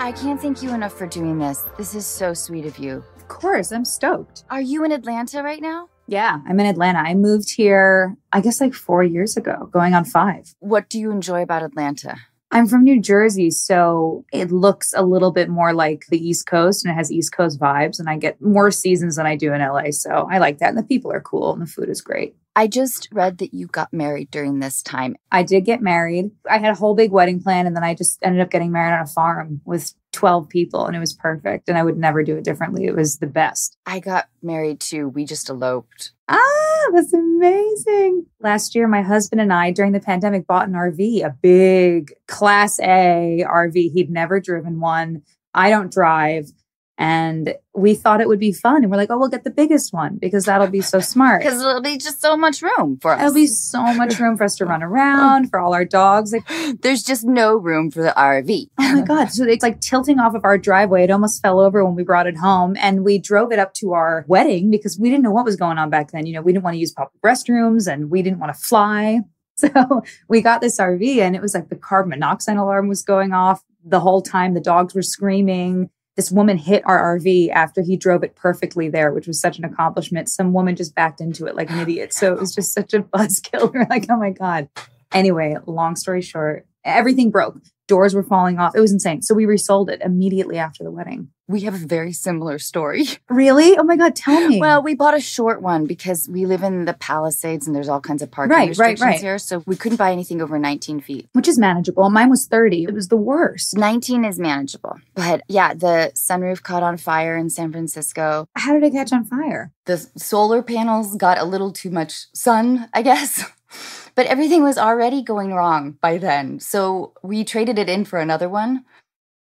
I can't thank you enough for doing this. This is so sweet of you. Of course, I'm stoked. Are you in Atlanta right now? Yeah, I'm in Atlanta. I moved here, I guess like 4 years ago, going on 5. What do you enjoy about Atlanta? I'm from New Jersey, so it looks a little bit more like the East Coast and it has East Coast vibes, and I get more seasons than I do in LA. So I like that. And the people are cool and the food is great. I just read that you got married during this time. I did get married. I had a whole big wedding plan, and then I just ended up getting married on a farm with 12 people, and it was perfect. And I would never do it differently. It was the best. I got married too. We just eloped. Ah, that's amazing. Last year, my husband and I, during the pandemic, bought an RV, a big Class A RV. He'd never driven one. I don't drive. And we thought it would be fun. And we're like, oh, we'll get the biggest one because that'll be so smart. Because it'll be just so much room for us. It'll be so much room for us to run around, for all our dogs. Like, there's just no room for the RV. Oh my God. So it's like tilting off of our driveway. It almost fell over when we brought it home. And we drove it up to our wedding because we didn't know what was going on back then. You know, we didn't want to use public restrooms and we didn't want to fly. So we got this RV and it was like the carbon monoxide alarm was going off the whole time. The dogs were screaming. This woman hit our RV after he drove it perfectly there, which was such an accomplishment. Some woman just backed into it like an idiot. So it was just such a buzzkill. We're like, oh my God. Anyway, long story short, everything broke. Doors were falling off. It was insane. So we resold it immediately after the wedding. We have a very similar story. Really? Oh my God, tell me. Well, we bought a short one because we live in the Palisades and there's all kinds of parking restrictions here. So we couldn't buy anything over 19 feet. Which is manageable. Mine was 30. It was the worst. 19 is manageable. But yeah, the sunroof caught on fire in San Francisco. How did it catch on fire? The solar panels got a little too much sun, I guess. But everything was already going wrong by then. So we traded it in for another one.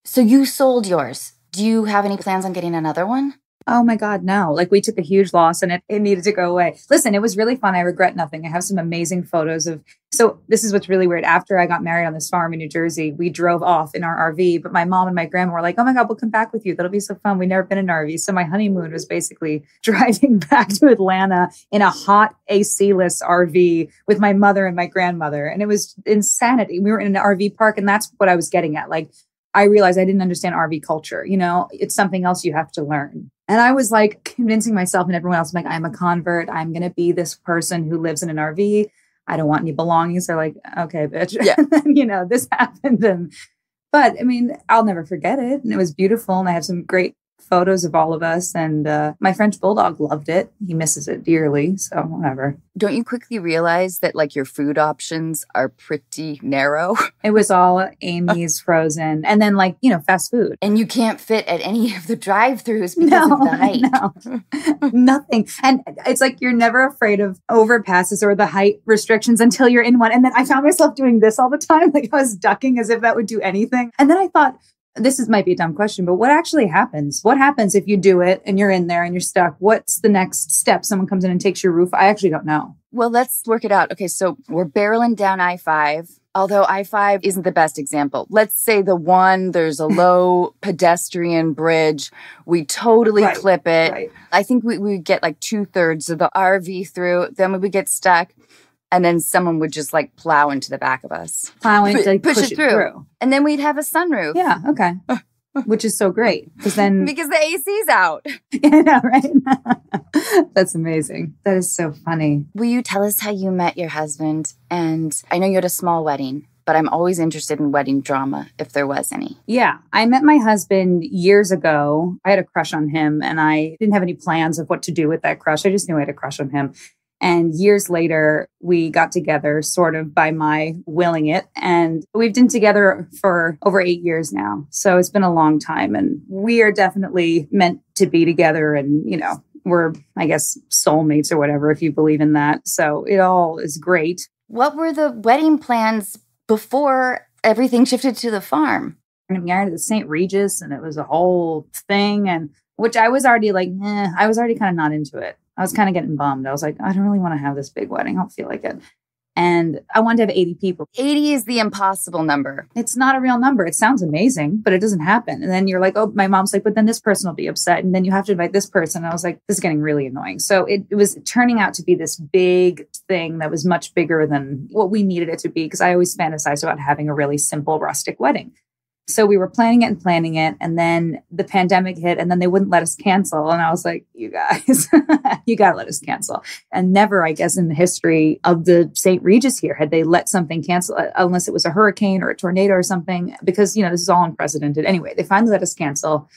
So you sold yours. Do you have any plans on getting another one? Oh my God, no. Like we took a huge loss and it needed to go away. Listen, it was really fun. I regret nothing. I have some amazing photos of, so this is what's really weird. After I got married on this farm in New Jersey, we drove off in our RV, but my mom and my grandma were like, oh my God, we'll come back with you. That'll be so fun. We've never been in an RV. So my honeymoon was basically driving back to Atlanta in a hot AC-less RV with my mother and my grandmother. And it was insanity. We were in an RV park and that's what I was getting at. Like, I realized I didn't understand RV culture. You know, it's something else you have to learn. And I was like convincing myself and everyone else, I'm like, I'm a convert. I'm going to be this person who lives in an RV. I don't want any belongings. They're like, okay, bitch. Yeah. And then, you know, this happened. But I mean, I'll never forget it. And it was beautiful. And I have some great photos of all of us. And my French bulldog loved it. He misses it dearly. So whatever. Don't you quickly realize that like your food options are pretty narrow? It was all Amy's frozen. And then like, you know, fast food. And you can't fit at any of the drive-thrus because of the height. No, nothing. And it's like you're never afraid of overpasses or the height restrictions until you're in one. And then I found myself doing this all the time. Like I was ducking as if that would do anything. And then I thought, might be a dumb question, but what actually happens? What happens if you do it and you're in there and you're stuck? What's the next step? Someone comes in and takes your roof? I actually don't know. Well, let's work it out. Okay, so we're barreling down I-5, although I-5 isn't the best example. Let's say there's a low pedestrian bridge. We totally clip it. Right. I think we would get like 2/3 of the RV through. Then we would get stuck. And then someone would just like plow into the back of us. Plowing to like, push it through. And then we'd have a sunroof. Yeah, okay. Which is so great. Because the AC's out. Yeah, I know, right? That's amazing. That is so funny. Will you tell us how you met your husband? And I know you had a small wedding, but I'm always interested in wedding drama, if there was any. Yeah. I met my husband years ago. I had a crush on him and I didn't have any plans of what to do with that crush. I just knew I had a crush on him. And years later, we got together sort of by my willing it. And we've been together for over 8 years now. So it's been a long time. And we are definitely meant to be together. And, you know, we're, I guess, soulmates or whatever, if you believe in that. So it all is great. What were the wedding plans before everything shifted to the farm? I married at St. Regis and it was a whole thing. And which I was already like, I was already kind of not into it. I was kind of getting bummed. I was like, I don't really want to have this big wedding. I don't feel like it. And I wanted to have 80 people. 80 is the impossible number. It's not a real number. It sounds amazing, but it doesn't happen. And then you're like, oh, my mom's like, but then this person will be upset. And then you have to invite this person. And I was like, this is getting really annoying. So it was turning out to be this big thing that was much bigger than what we needed it to be. Because I always fantasized about having a really simple rustic wedding. So we were planning it. And then the pandemic hit and then they wouldn't let us cancel. And I was like, you guys, you got to let us cancel. And never, I guess, in the history of the St. Regis here, had they let something cancel unless it was a hurricane or a tornado or something, because, you know, this is all unprecedented. Anyway, they finally let us cancel.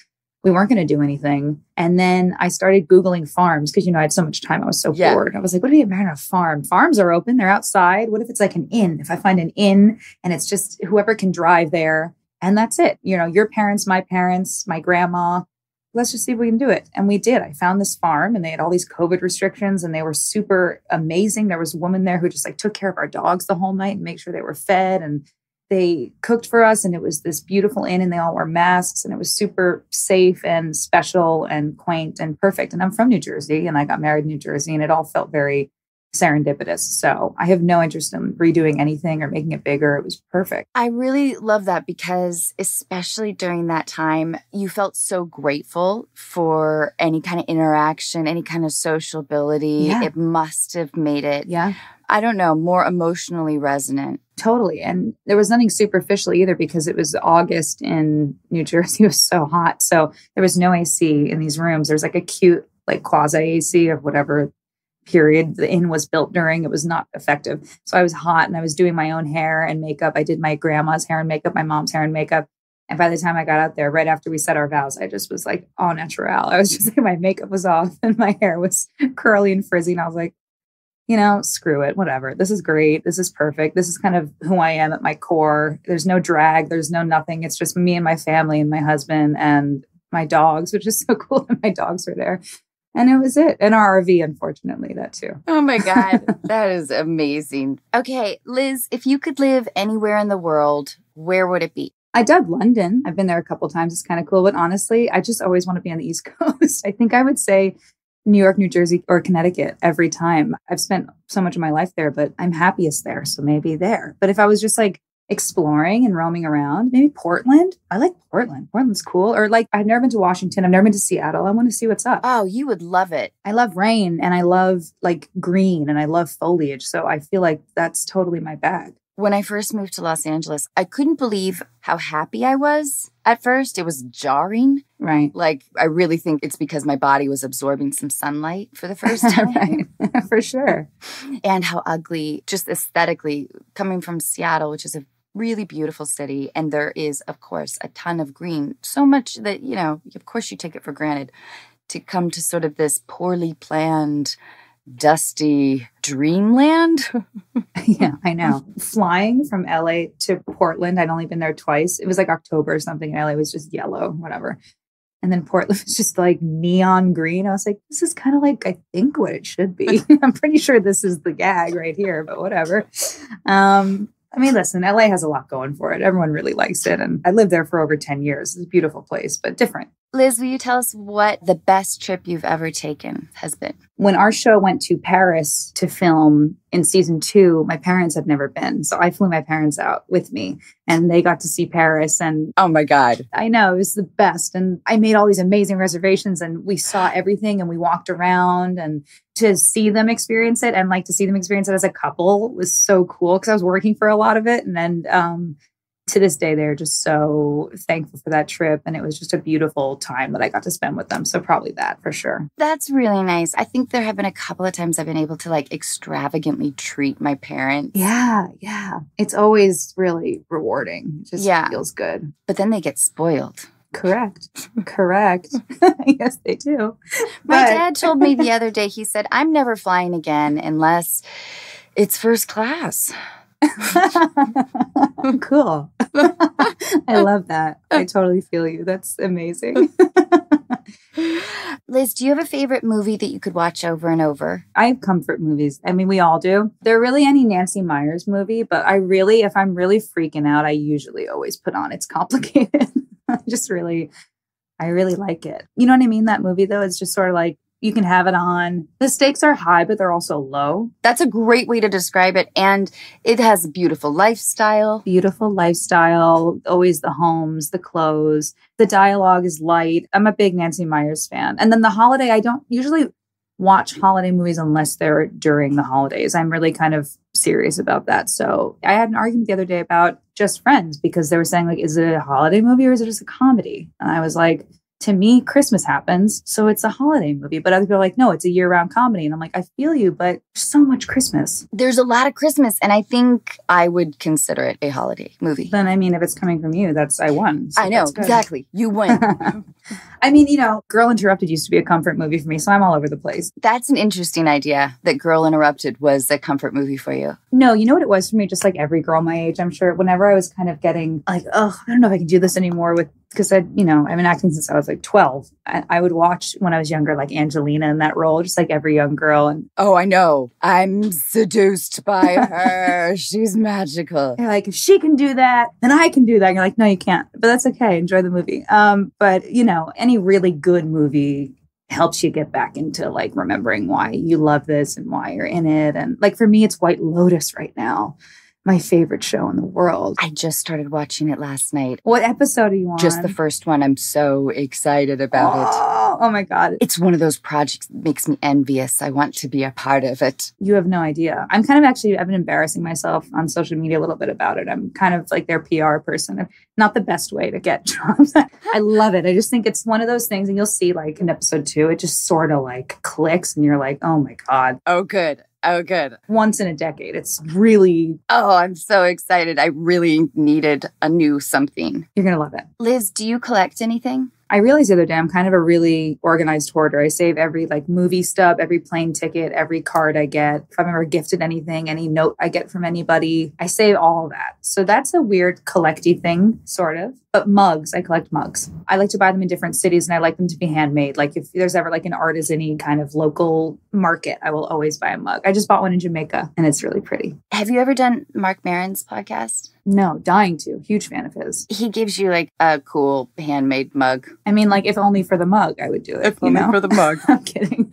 We weren't going to do anything. And then I started Googling farms because, you know, I had so much time. I was so bored. I was like, what do you mean a farm? Farms are open. They're outside. What if it's like an inn? If I find an inn and it's just whoever can drive there and that's it. You know, your parents, my grandma, let's just see if we can do it. And we did. I found this farm and they had all these COVID restrictions and they were super amazing. There was a woman there who just like took care of our dogs the whole night and make sure they were fed, and they cooked for us, and it was this beautiful inn and they all wore masks and it was super safe and special and quaint and perfect. And I'm from New Jersey and I got married in New Jersey and it all felt very serendipitous. So I have no interest in redoing anything or making it bigger. It was perfect. I really love that because especially during that time, you felt so grateful for any kind of interaction, any kind of sociability. Yeah. It must have made it, Yeah. I don't know, more emotionally resonant. Totally. And there was nothing superficial either because it was August in New Jersey. It was so hot. So there was no AC in these rooms. There's like a cute like quasi AC of whatever period the inn was built during. It was not effective. So I was hot and I was doing my own hair and makeup. I did my grandma's hair and makeup, my mom's hair and makeup. And by the time I got out there, right after we said our vows, I just was like au naturel. I was just like, my makeup was off and my hair was curly and frizzy. And I was like, you know, screw it, whatever. This is great. This is perfect. This is kind of who I am at my core. There's no drag. There's no nothing. It's just me and my family and my husband and my dogs, which is so cool that my dogs were there. And it was it. And our RV, unfortunately, that too. Oh my God. That is amazing. Okay, Liz, if you could live anywhere in the world, where would it be? I dug London. I've been there a couple of times. It's kind of cool. But honestly, I just always want to be on the East Coast. I think I would say New York, New Jersey, or Connecticut every time. I've spent so much of my life there, but I'm happiest there. So maybe there. But if I was just like exploring and roaming around, maybe Portland. I like Portland. Portland's cool. Or like, I've never been to Washington. I've never been to Seattle. I want to see what's up. Oh, you would love it. I love rain and I love like green and I love foliage. So I feel like that's totally my bag. When I first moved to Los Angeles, I couldn't believe how happy I was. At first, it was jarring. Right. Like, I really think it's because my body was absorbing some sunlight for the first time. Right. For sure. And how ugly, just aesthetically, coming from Seattle, which is a really beautiful city. And there is, of course, a ton of green. So much that, you know, of course you take it for granted. To come to sort of this poorly planned, dusty dreamland. Yeah, I know. Flying from LA to Portland, I'd only been there twice. It was like October or something. And LA was just yellow, whatever. And then Portland was just like neon green. I was like, this is kind of like, I think what it should be. I'm pretty sure this is the gag right here, but whatever. I mean, listen, LA has a lot going for it. Everyone really likes it. And I lived there for over 10 years. It's a beautiful place, but different. Liz, will you tell us what the best trip you've ever taken has been? When our show went to Paris to film in season 2, my parents had never been. So I flew my parents out with me and they got to see Paris. And oh my God. I know, it was the best. And I made all these amazing reservations and we saw everything and we walked around, and to see them experience it and like to see them experience it as a couple was so cool because I was working for a lot of it. And then to this day, they're just so thankful for that trip. And it was just a beautiful time that I got to spend with them. So probably that for sure. That's really nice. I think there have been a couple of times I've been able to like extravagantly treat my parents. Yeah. Yeah. It's always really rewarding. It just feels good. But then they get spoiled. Correct. Yes, they do. My dad told me the other day, he said, I'm never flying again unless it's first class. Cool. I love that. I totally feel you. That's amazing. Liz, do you have a favorite movie that you could watch over and over? I have comfort movies. I mean, we all do. They're really any Nancy Meyers movie, but if I'm really freaking out, I usually always put on It's Complicated. I really like it. You know what I mean? That movie, though, it's just sort of like, you can have it on. The stakes are high, but they're also low. That's a great way to describe it. And it has a beautiful lifestyle. Beautiful lifestyle. Always the homes, the clothes. The dialogue is light. I'm a big Nancy Meyers fan. And then the holiday, I don't usually watch holiday movies unless they're during the holidays. I'm really kind of serious about that. So I had an argument the other day about Just Friends because they were saying, like, is it a holiday movie or is it just a comedy? And I was like, to me, Christmas happens, so it's a holiday movie. But other people are like, no, it's a year-round comedy. And I'm like, I feel you, but there's so much Christmas. There's a lot of Christmas, and I think I would consider it a holiday movie. Then, I mean, if it's coming from you, I won. So I know, exactly. You win. I mean, Girl Interrupted used to be a comfort movie for me, so I'm all over the place. That's an interesting idea, that Girl Interrupted was a comfort movie for you. No, you know what it was for me? Just like every girl my age, I'm sure, whenever I was kind of getting like, oh, I don't know if I can do this anymore because I've been acting since I was like 12. I would watch when I was younger, like Angelina in that role, just like every young girl. And oh, I know. I'm seduced by her. She's magical. You're like, if she can do that, then I can do that. And you're like, no, you can't. But that's okay. Enjoy the movie. But any really good movie helps you get back into like remembering why you love this and why you're in it. And like for me, it's White Lotus right now. My favorite show in the world. I just started watching it last night. What episode are you on? Just the first one. I'm so excited about it. Oh my God. It's one of those projects that makes me envious. I want to be a part of it. You have no idea. I'm kind of I've been embarrassing myself on social media a little bit about it. I'm kind of like their PR person. Not the best way to get jobs. I love it. I just think it's one of those things, and you'll see like in episode 2, it just sort of like clicks and you're like, oh my God. Oh, good. Oh, good. Once in a decade. It's really... Oh, I'm so excited. I really needed a new something. You're going to love it. Liz, do you collect anything? I realized the other day I'm kind of a really organized hoarder. I save every like movie stub, every plane ticket, every card I get. If I'm ever gifted anything, any note I get from anybody, I save all that. So that's a weird collecty thing, sort of. But mugs, I collect mugs. I like to buy them in different cities and I like them to be handmade. Like if there's ever like an artisan-y kind of local market, I will always buy a mug. I just bought one in Jamaica and it's really pretty. Have you ever done Mark Maron's podcast? No, dying to. Huge fan of his. He gives you like a cool handmade mug. I mean, like if only for the mug, I would do it. If only for the mug. I'm kidding.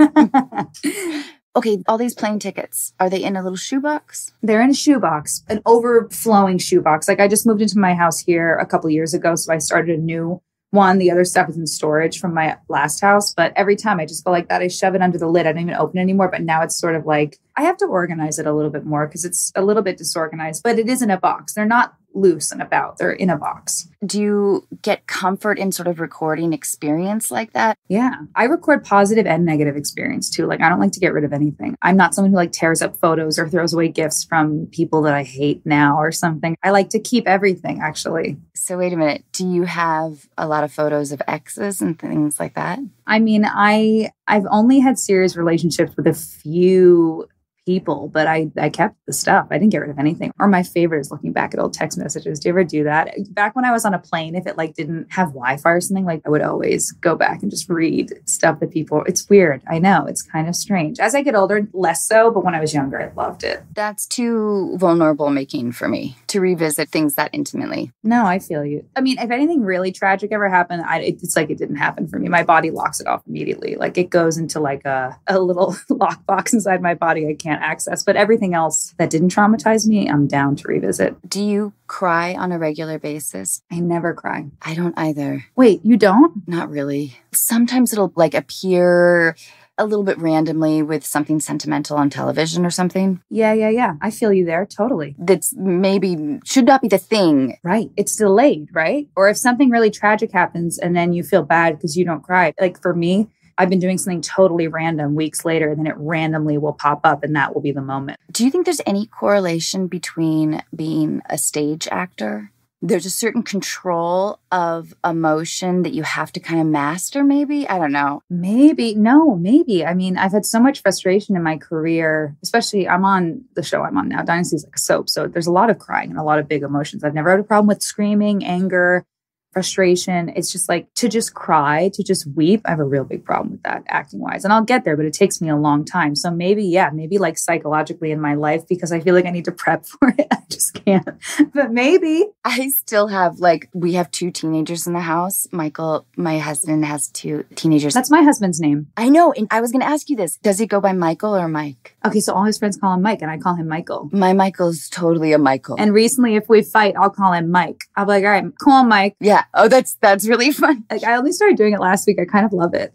Okay, all these plane tickets, are they in a little shoebox? They're in a shoebox, an overflowing shoebox. Like I just moved into my house here a couple years ago, so I started a new one. The other stuff is in storage from my last house, but every time I just go like that, I shove it under the lid. I don't even open it anymore, but now it's sort of like, I have to organize it a little bit more because it's a little bit disorganized, but it is in a box. They're not loose and about. They're in a box. Do you get comfort in sort of recording experience like that? Yeah. I record positive and negative experience too. Like I don't like to get rid of anything. I'm not someone who like tears up photos or throws away gifts from people that I hate now or something. I like to keep everything actually. So wait a minute. Do you have a lot of photos of exes and things like that? I mean, I've only had serious relationships with a few people, but I kept the stuff. I didn't get rid of anything. Or my favorite is looking back at old text messages. Do you ever do that? Back when I was on a plane, if it like didn't have Wi-Fi or something, like I would always go back and just read stuff that people, it's weird. I know it's kind of strange. As I get older, less so, but when I was younger, I loved it. That's too vulnerable making for me to revisit things that intimately. No, I feel you. I mean, if anything really tragic ever happened, it's like it didn't happen for me. My body locks it off immediately. Like it goes into like a little lockbox inside my body I can't access. But everything else that didn't traumatize me, I'm down to revisit. Do you cry on a regular basis? I never cry. I don't either. Wait, you don't? Not really. Sometimes it'll like appear a little bit randomly with something sentimental on television or something. Yeah. I feel you there. Totally. That's maybe should not be the thing. Right. It's delayed, right? Or if something really tragic happens and then you feel bad because you don't cry. Like for me, I've been doing something totally random weeks later, and then it randomly will pop up and that will be the moment. Do you think there's any correlation between being a stage actor? There's a certain control of emotion that you have to kind of master, maybe? I don't know. Maybe. No, maybe. I mean, I've had so much frustration in my career, especially I'm on the show I'm on now. Dynasty is like a soap. So there's a lot of crying and a lot of big emotions. I've never had a problem with screaming, anger, frustration. It's just like to just cry, to just weep. I have a real big problem with that acting wise. And I'll get there, but it takes me a long time. So maybe like psychologically in my life, because I feel like I need to prep for it. I just can't. But maybe. I still have we have 2 teenagers in the house. Michael, my husband, has 2 teenagers. That's my husband's name. I know. And I was going to ask you this. Does he go by Michael or Mike? Okay, so all his friends call him Mike, and I call him Michael. My Michael's totally a Michael. And recently, if we fight, I'll call him Mike. I'll be like, all right, call him Mike. Yeah. Oh, that's really fun. Like, I only started doing it last week. I kind of love it.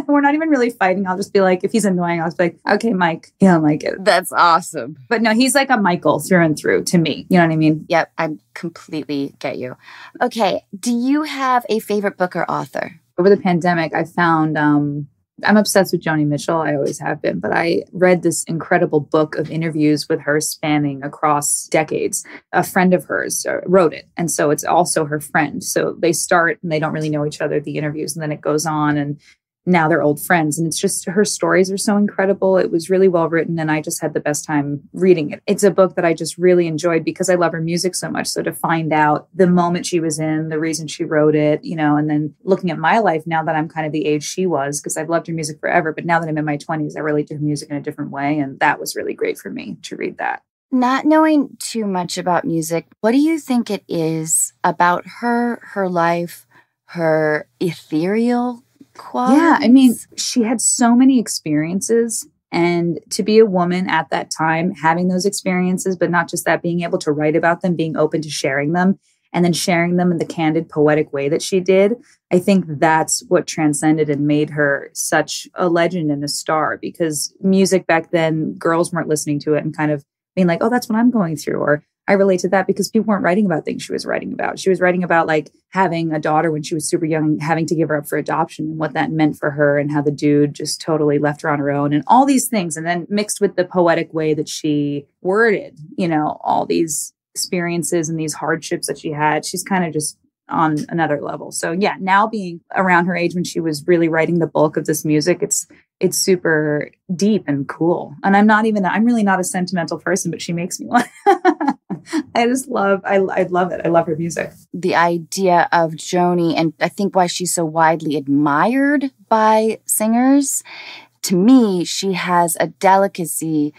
We're not even really fighting. I'll just be like, if he's annoying, I'll just be like, okay, Mike. He don't like it. That's awesome. But no, he's like a Michael through and through to me. You know what I mean? Yep. I completely get you. Okay. Do you have a favorite book or author? Over the pandemic, I found... I'm obsessed with Joni Mitchell. I always have been, but I read this incredible book of interviews with her spanning across decades. A friend of hers wrote it. And so it's also her friend. So they start and they don't really know each other, the interviews, and then it goes on and now they're old friends. And it's just, her stories are so incredible. It was really well written and I just had the best time reading it. It's a book that I just really enjoyed because I love her music so much. So to find out the moment she was in, the reason she wrote it, you know, and then looking at my life now that I'm kind of the age she was, because I've loved her music forever. But now that I'm in my 20s, I relate to her music in a different way. And that was really great for me to read that. Not knowing too much about music, what do you think it is about her life, her ethereal qualities? Yeah, I mean, she had so many experiences, and to be a woman at that time, having those experiences, but not just that, being able to write about them, being open to sharing them, and then sharing them in the candid, poetic way that she did. I think that's what transcended and made her such a legend and a star, because music back then, girls weren't listening to it and kind of being like, oh, that's what I'm going through, or I relate to that, because people weren't writing about things she was writing about. She was writing about like having a daughter when she was super young, having to give her up for adoption and what that meant for her and how the dude just totally left her on her own and all these things. And then mixed with the poetic way that she worded, you know, all these experiences and these hardships that she had. She's kind of just on another level. So yeah, now being around her age when she was really writing the bulk of this music, it's super deep and cool. And I'm really not a sentimental person, but she makes me one. I love it. I love her music. The idea of Joni, and I think why she's so widely admired by singers, to me, she has a delicacy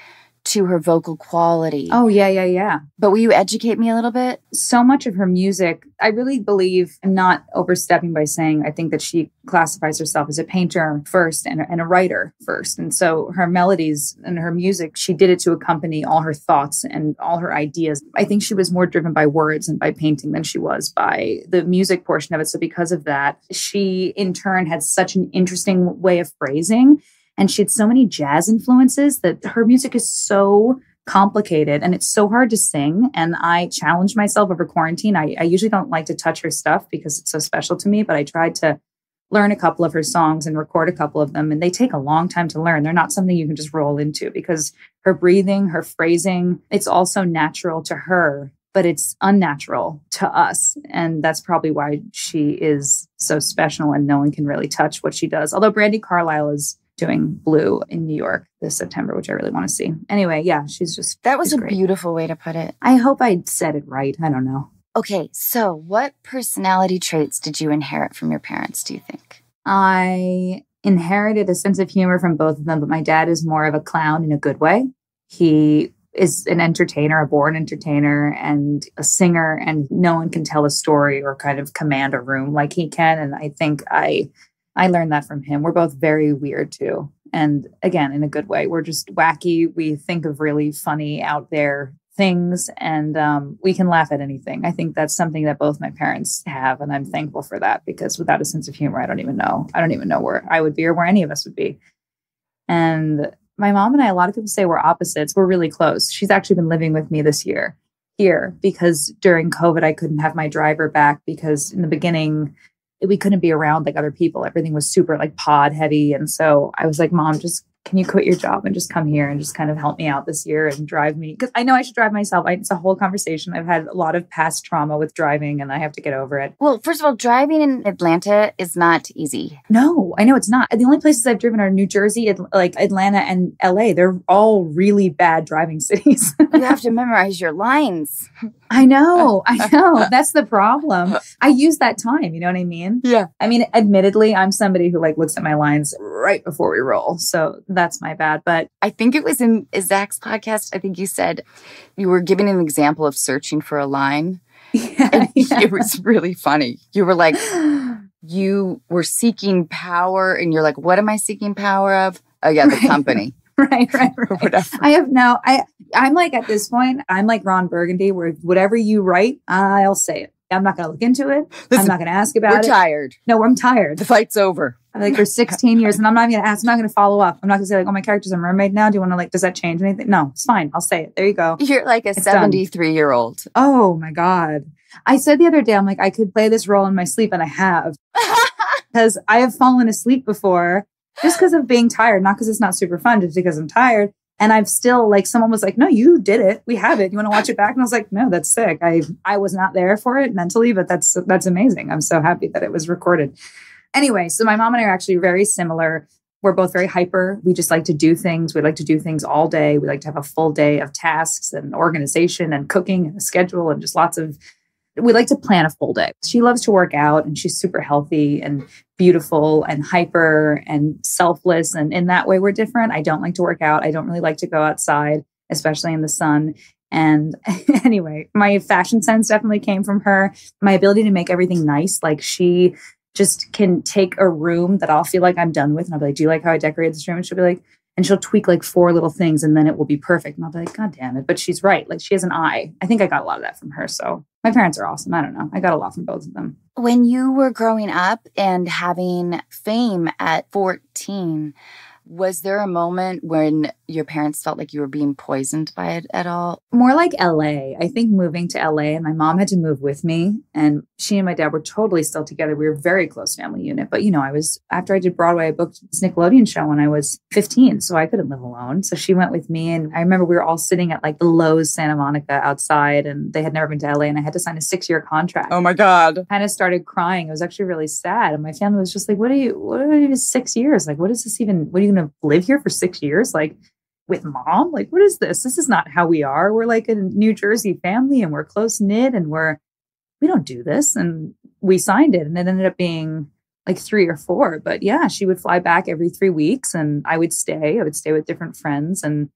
to her vocal quality. Oh, yeah. But will you educate me a little bit? So much of her music, I really believe, I'm not overstepping by saying, I think that she classifies herself as a painter first and a writer first. And so her melodies and her music, she did it to accompany all her thoughts and all her ideas. I think she was more driven by words and by painting than she was by the music portion of it. So because of that, she in turn had such an interesting way of phrasing. And she had so many jazz influences that her music is so complicated and it's so hard to sing. And I challenged myself over quarantine. I usually don't like to touch her stuff because it's so special to me, but I tried to learn a couple of her songs and record a couple of them. And they take a long time to learn. They're not something you can just roll into because her breathing, her phrasing, it's also natural to her, but it's unnatural to us. And that's probably why she is so special and no one can really touch what she does. Although Brandi Carlile is doing Blue in New York this September, which I really want to see. Anyway, yeah, that was a great. Beautiful way to put it. I hope I said it right. I don't know. Okay, so what personality traits did you inherit from your parents, do you think? I inherited a sense of humor from both of them, but my dad is more of a clown in a good way. He is an entertainer, a born entertainer, and a singer, and no one can tell a story or kind of command a room like he can. And I think I learned that from him. We're both very weird too. And again, in a good way. We're just wacky. We think of really funny out there things and we can laugh at anything. I think that's something that both my parents have. And I'm thankful for that because without a sense of humor, I don't even know where I would be or where any of us would be. And my mom and I, a lot of people say we're opposites. We're really close. She's actually been living with me this year here because during COVID, I couldn't have my driver back because in the beginning, we couldn't be around like other people. Everything was super like pod heavy. And so I was like, Mom, can you quit your job and just come here and just kind of help me out this year and drive me? Because I know I should drive myself. It's a whole conversation. I've had a lot of past trauma with driving and I have to get over it. Well, first of all, driving in Atlanta is not easy. No, I know it's not. The only places I've driven are New Jersey, like Atlanta and LA. They're all really bad driving cities. You have to memorize your lines. I know. That's the problem. I use that time. You know what I mean? Yeah. I mean, admittedly, I'm somebody who like looks at my lines right before we roll. So that's my bad. But I think it was in Zach's podcast. I think you said you were giving an example of searching for a line. Yeah. It was really funny. You were like, you were seeking power and you're like, what am I seeking power of? Oh yeah, the company. Right. Whatever. I'm like at this point, I'm like Ron Burgundy, where whatever you write, I'll say it. I'm not going to look into it. Listen, I'm not going to ask about it. We're tired. No, I'm tired. The fight's over. Like for 16 years, and I'm not going to ask. I'm not going to follow up. I'm not going to say like, "Oh, my character's a mermaid now." Do you want to like? Does that change anything? No, it's fine. I'll say it. There you go. You're like a 73-year-old. Oh my God! I said the other day, I'm like, I could play this role in my sleep, and I have, because I have fallen asleep before just because of being tired, not because it's not super fun, just because I'm tired. And I've still like, someone was like, "No, you did it. We have it. You want to watch it back?" And I was like, "No, that's sick. I was not there for it mentally, but that's amazing. I'm so happy that it was recorded." Anyway, so my mom and I are actually very similar. We're both very hyper. We just like to do things. We like to do things all day. We like to have a full day of tasks and organization and cooking and a schedule and just we like to plan a full day. She loves to work out and she's super healthy and beautiful and hyper and selfless. And in that way, we're different. I don't like to work out. I don't really like to go outside, especially in the sun. And anyway, my fashion sense definitely came from her. My ability to make everything nice. Like she just can take a room that I'll feel like I'm done with. And I'll be like, "Do you like how I decorated this room?" And she'll be like, and she'll tweak like 4 little things and then it will be perfect. And I'll be like, "God damn it." But she's right. Like she has an eye. I think I got a lot of that from her. So my parents are awesome. I don't know. I got a lot from both of them. When you were growing up and having fame at 14, was there a moment when your parents felt like you were being poisoned by it at all? More like LA. I think moving to LA, and my mom had to move with me, and she and my dad were totally still together. We were a very close family unit. But, after I did Broadway, I booked this Nickelodeon show when I was 15, so I couldn't live alone. So she went with me, and I remember we were all sitting at like the Lowe's Santa Monica outside, and they had never been to LA, and I had to sign a 6-year contract. Oh my God. I kind of started crying. It was actually really sad. And my family was just like, what are you 6 years? Like, what are you going to live here for 6 years? Like, with mom? Like, what is this? This is not how we are. We're like a New Jersey family and we're close knit and we don't do this. And we signed it and it ended up being like 3 or 4. But yeah, she would fly back every 3 weeks and I would stay with different friends. And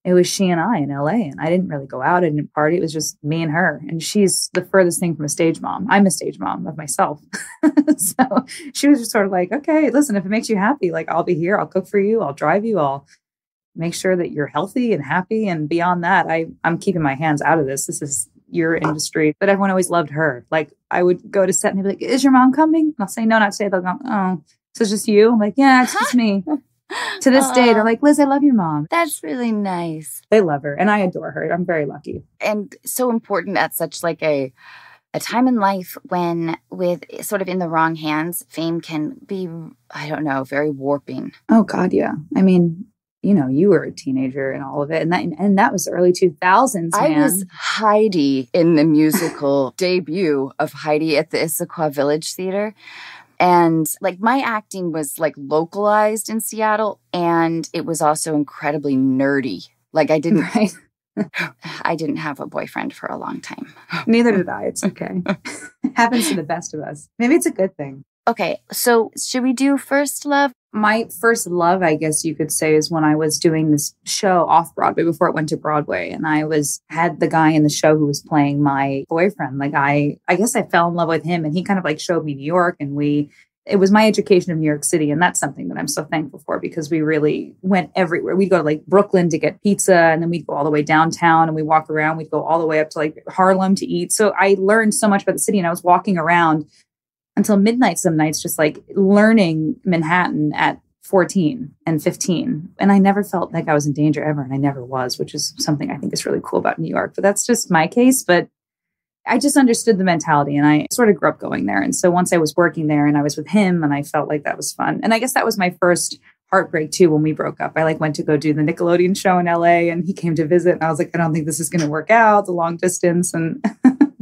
it was she and I in LA. And I didn't really go out. I didn't party. It was just me and her. And she's the furthest thing from a stage mom. I'm a stage mom of myself. So she was just sort of like, "Okay, listen, if it makes you happy, like I'll be here. I'll cook for you. I'll drive you. I'll make sure that you're healthy and happy. And beyond that, I'm keeping my hands out of this. This is your industry." But everyone always loved her. Like I would go to set and they'd be like, "Is your mom coming?" And I'll say, "No, not today." They'll go, "Oh, so it's just you?" I'm like, "Yeah, it's just me." To this day, they're like, "Liz, I love your mom." That's really nice. They love her and I adore her. I'm very lucky. And so important at such like a time in life when with sort of in the wrong hands, fame can be, I don't know, very warping. Oh God, yeah. I mean, you were a teenager and all of it. And that was the early 2000s, man. I was Heidi in the musical debut of Heidi at the Issaquah Village Theater. And like my acting was like localized in Seattle and it was also incredibly nerdy. Like I didn't have a boyfriend for a long time. Neither did I. It's okay. It happens to the best of us. Maybe it's a good thing. Okay, so should we do first love? My first love, I guess you could say, is when I was doing this show off Broadway before it went to Broadway. And I had the guy in the show who was playing my boyfriend. Like I guess I fell in love with him and he kind of like showed me New York and it was my education of New York City. And that's something that I'm so thankful for because we really went everywhere. We'd go to like Brooklyn to get pizza and then we'd go all the way downtown and we walk around. We'd go all the way up to like Harlem to eat. So I learned so much about the city and I was walking around until midnight some nights, just like learning Manhattan at 14 and 15. And I never felt like I was in danger ever. And I never was, which is something I think is really cool about New York. But that's just my case. But I just understood the mentality and I sort of grew up going there. And so once I was working there and I was with him and I felt like that was fun. And I guess that was my first heartbreak too when we broke up. I like went to go do the Nickelodeon show in LA and he came to visit and I was like, I don't think this is going to work out, the long distance. And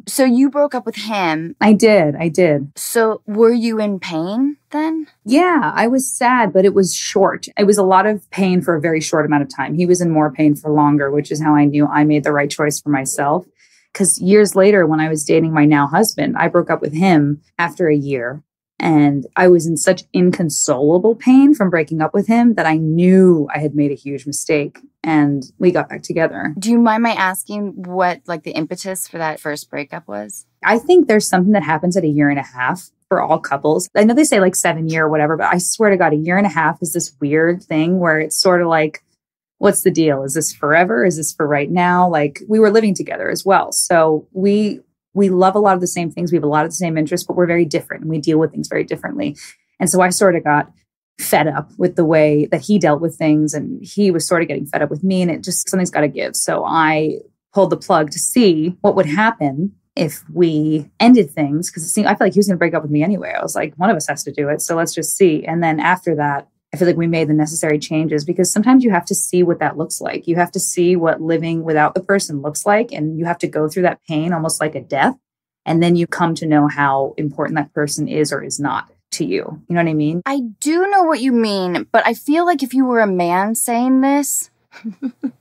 so you broke up with him. I did. So were you in pain then? Yeah, I was sad, but it was short. It was a lot of pain for a very short amount of time. He was in more pain for longer, which is how I knew I made the right choice for myself. Because years later, when I was dating my now husband, I broke up with him after a year. And I was in such inconsolable pain from breaking up with him that I knew I had made a huge mistake. And we got back together. Do you mind my asking what like the impetus for that first breakup was? I think there's something that happens at a year and a half for all couples. I know they say like 7 year or whatever, but I swear to God, a year and a half is this weird thing where it's sort of like what's the deal? Is this forever? Is this for right now? Like, we were living together as well. So we love a lot of the same things. We have a lot of the same interests, but we're very different and we deal with things very differently. And so I sort of got fed up with the way that he dealt with things, and he was sort of getting fed up with me, and it just, something's got to give. So I pulled the plug to see what would happen if we ended things, because I felt like he was going to break up with me anyway. I was like, one of us has to do it. So let's just see. And then after that, I feel like we made the necessary changes, because sometimes you have to see what that looks like. You have to see what living without the person looks like. And you have to go through that pain almost like a death. And then you come to know how important that person is or is not to you. You know what I mean? I do know what you mean, but I feel like if you were a man saying this.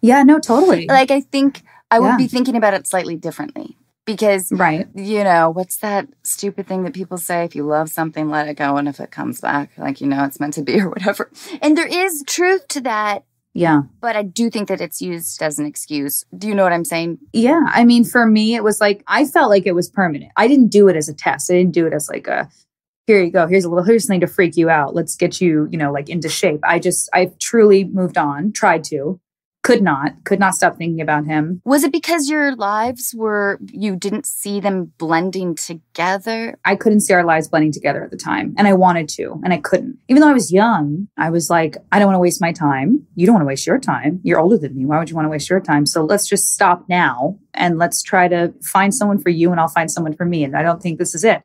Yeah, no, totally. Like, I think I would be thinking about it slightly differently. Because, right. You know, what's that stupid thing that people say? If you love something, let it go. And if it comes back, like, you know, it's meant to be or whatever. And there is truth to that. Yeah. But I do think that it's used as an excuse. Do you know what I'm saying? Yeah. I mean, for me, it was like, I felt like it was permanent. I didn't do it as a test. I didn't do it as like a, here you go. Here's something to freak you out. Let's get you, you know, like into shape. I truly moved on, tried to. Could not stop thinking about him. Was it because your lives you didn't see them blending together? I couldn't see our lives blending together at the time. And I wanted to, and I couldn't. Even though I was young, I was like, I don't want to waste my time. You don't want to waste your time. You're older than me. Why would you want to waste your time? So let's just stop now and let's try to find someone for you, and I'll find someone for me. And I don't think this is it.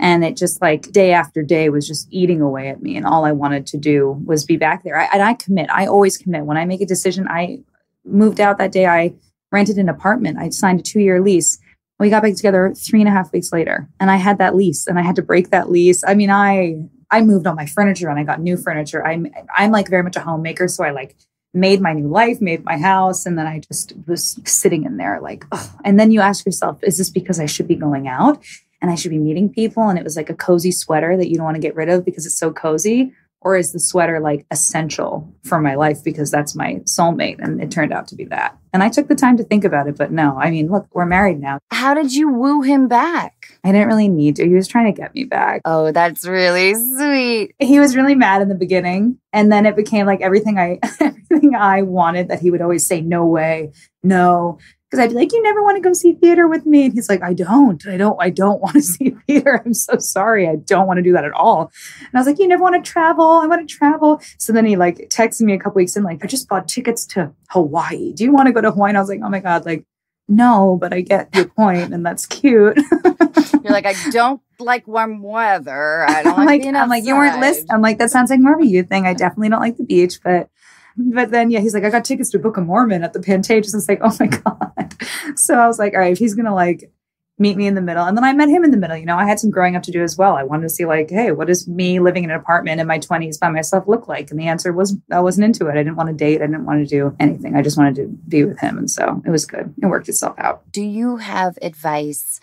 And it just, like, day after day was just eating away at me. And all I wanted to do was be back there. I commit. I always commit. When I make a decision, I moved out that day. I rented an apartment. I signed a 2-year lease. We got back together 3.5 weeks later. And I had that lease, and I had to break that lease. I mean, I moved all my furniture, and I got new furniture. I'm like very much a homemaker. So I like made my new life, made my house. And then I just was sitting in there like, oh. And then you ask yourself, is this because I should be going out? And I should be meeting people, and it was like a cozy sweater that you don't want to get rid of because it's so cozy? Or is the sweater like essential for my life because that's my soulmate? And it turned out to be that. And I took the time to think about it, but no, I mean, look, we're married now. How did you woo him back? I didn't really need to. He was trying to get me back. Oh, that's really sweet. He was really mad in the beginning. And then it became like everything I wanted, that he would always say, no way, no. Because I'd be like, you never want to go see theater with me? And he's like, I don't want to see theater. I'm so sorry. I don't want to do that at all. And I was like, you never want to travel? I want to travel. So then he like texted me a couple weeks in, like, I just bought tickets to Hawaii. Do you want to go to Hawaii? And I was like, oh my God, like, no, but I get your point, and that's cute. You're like, I don't like warm weather. I don't like being outside. I'm like, you weren't listening. I'm like, that sounds like more of a you thing. I definitely don't like the beach, But then, yeah, he's like, I got tickets to Book of Mormon at the Pantages. It's like, oh my God. So I was like, all right, if he's going to like meet me in the middle. And then I met him in the middle. You know, I had some growing up to do as well. I wanted to see like, hey, what does me living in an apartment in my 20s by myself look like? And the answer was, I wasn't into it. I didn't want to date. I didn't want to do anything. I just wanted to be with him. And so it was good. It worked itself out. Do you have advice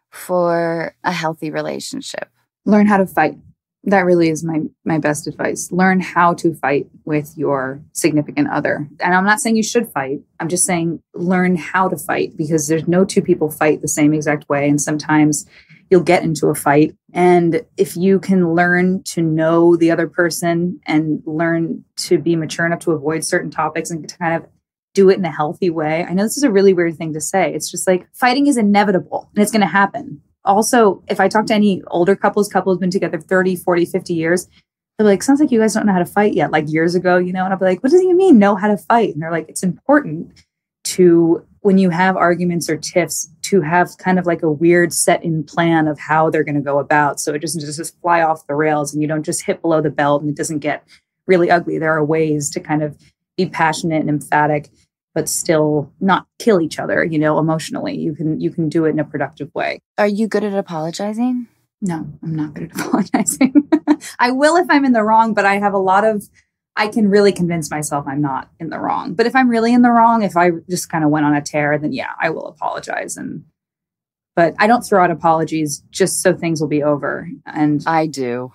for a healthy relationship? Learn how to fight. That really is my best advice. Learn how to fight with your significant other. And I'm not saying you should fight. I'm just saying learn how to fight, because there's no two people fight the same exact way. And sometimes you'll get into a fight. And if you can learn to know the other person and learn to be mature enough to avoid certain topics and to kind of do it in a healthy way. I know this is a really weird thing to say. It's just like fighting is inevitable and it's going to happen. Also, if I talk to any older couples been together 30, 40, 50 years, they're like, sounds like you guys don't know how to fight yet, like years ago, you know? And I'll be like, what does it mean, know how to fight? And they're like, it's important to, when you have arguments or tiffs, to have kind of like a weird set in plan of how they're going to go about. So it doesn't just fly off the rails and you don't just hit below the belt and it doesn't get really ugly. There are ways to kind of be passionate and emphatic, but still not kill each other, you know, emotionally. You can do it in a productive way. Are you good at apologizing? No, I'm not good at apologizing. I will if I'm in the wrong, but I can really convince myself I'm not in the wrong. But if I'm really in the wrong, if I just kind of went on a tear, then yeah, I will apologize. But I don't throw out apologies just so things will be over. And I do.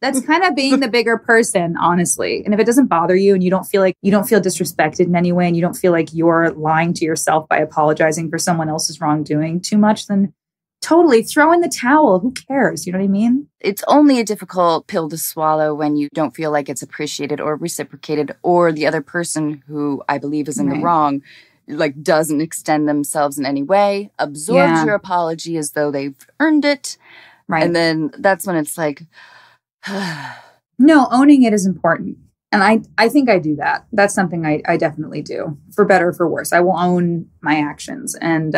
That's kind of being the bigger person, honestly. And if it doesn't bother you and you don't feel disrespected in any way and you don't feel like you're lying to yourself by apologizing for someone else's wrongdoing too much, then Totally. Throw in the towel. Who cares? You know what I mean? It's only a difficult pill to swallow when you don't feel like it's appreciated or reciprocated, or the other person, who I believe is in the wrong, like doesn't extend themselves in any way, absorbs your apology as though they've earned it. Right. And then that's when it's like... No, owning it is important. And I think I do that. That's something I definitely do, for better or for worse. I will own my actions. And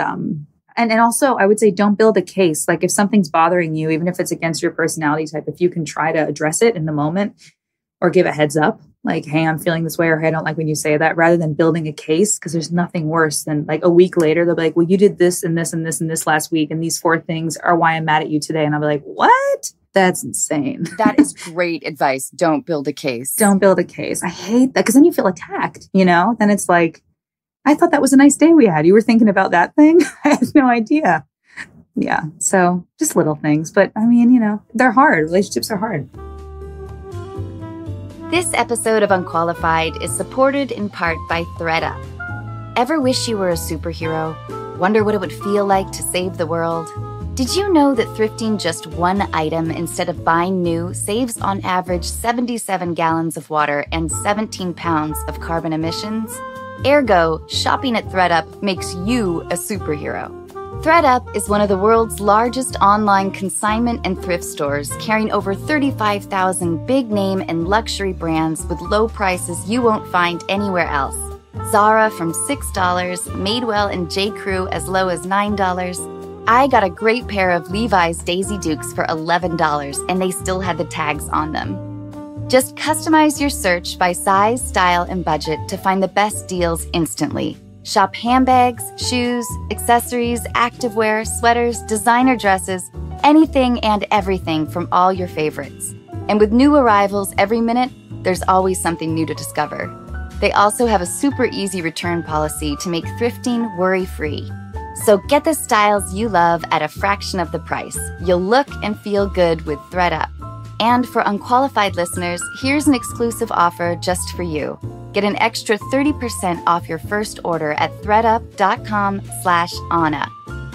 also, I would say don't build a case. Like if something's bothering you, even if it's against your personality type, if you can try to address it in the moment or give a heads up, like, hey, I'm feeling this way, or hey, I don't like when you say that, rather than building a case, because there's nothing worse than like a week later, they'll be like, well, you did this and this and this and this last week, and these 4 things are why I'm mad at you today. And I'll be like, what? That's insane. That is great advice. Don't build a case. Don't build a case. I hate that, because then you feel attacked, you know? Then it's like, I thought that was a nice day we had. You were thinking about that thing? I had no idea. Yeah. So just little things. But I mean, you know, they're hard. Relationships are hard. This episode of Unqualified is supported in part by ThreadUp. Ever wish you were a superhero? Wonder what it would feel like to save the world? Did you know that thrifting just one item instead of buying new saves on average 77 gallons of water and 17 pounds of carbon emissions? Ergo, shopping at ThreadUp makes you a superhero. ThreadUp is one of the world's largest online consignment and thrift stores, carrying over 35,000 big-name and luxury brands with low prices you won't find anywhere else. Zara from $6, Madewell and J.Crew as low as $9. I got a great pair of Levi's Daisy Dukes for $11, and they still had the tags on them. Just customize your search by size, style, and budget to find the best deals instantly. Shop handbags, shoes, accessories, activewear, sweaters, designer dresses, anything and everything from all your favorites. And with new arrivals every minute, there's always something new to discover. They also have a super easy return policy to make thrifting worry-free. So get the styles you love at a fraction of the price. You'll look and feel good with ThreadUp. And for Unqualified listeners, here's an exclusive offer just for you. Get an extra 30% off your first order at threadup.com/Anna.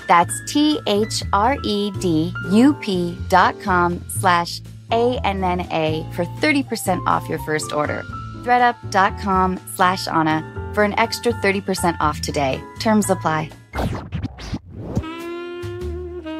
That's THREDUP.com/ANNA for 30% off your first order. threadup.com/Anna for an extra 30% off today. Terms apply.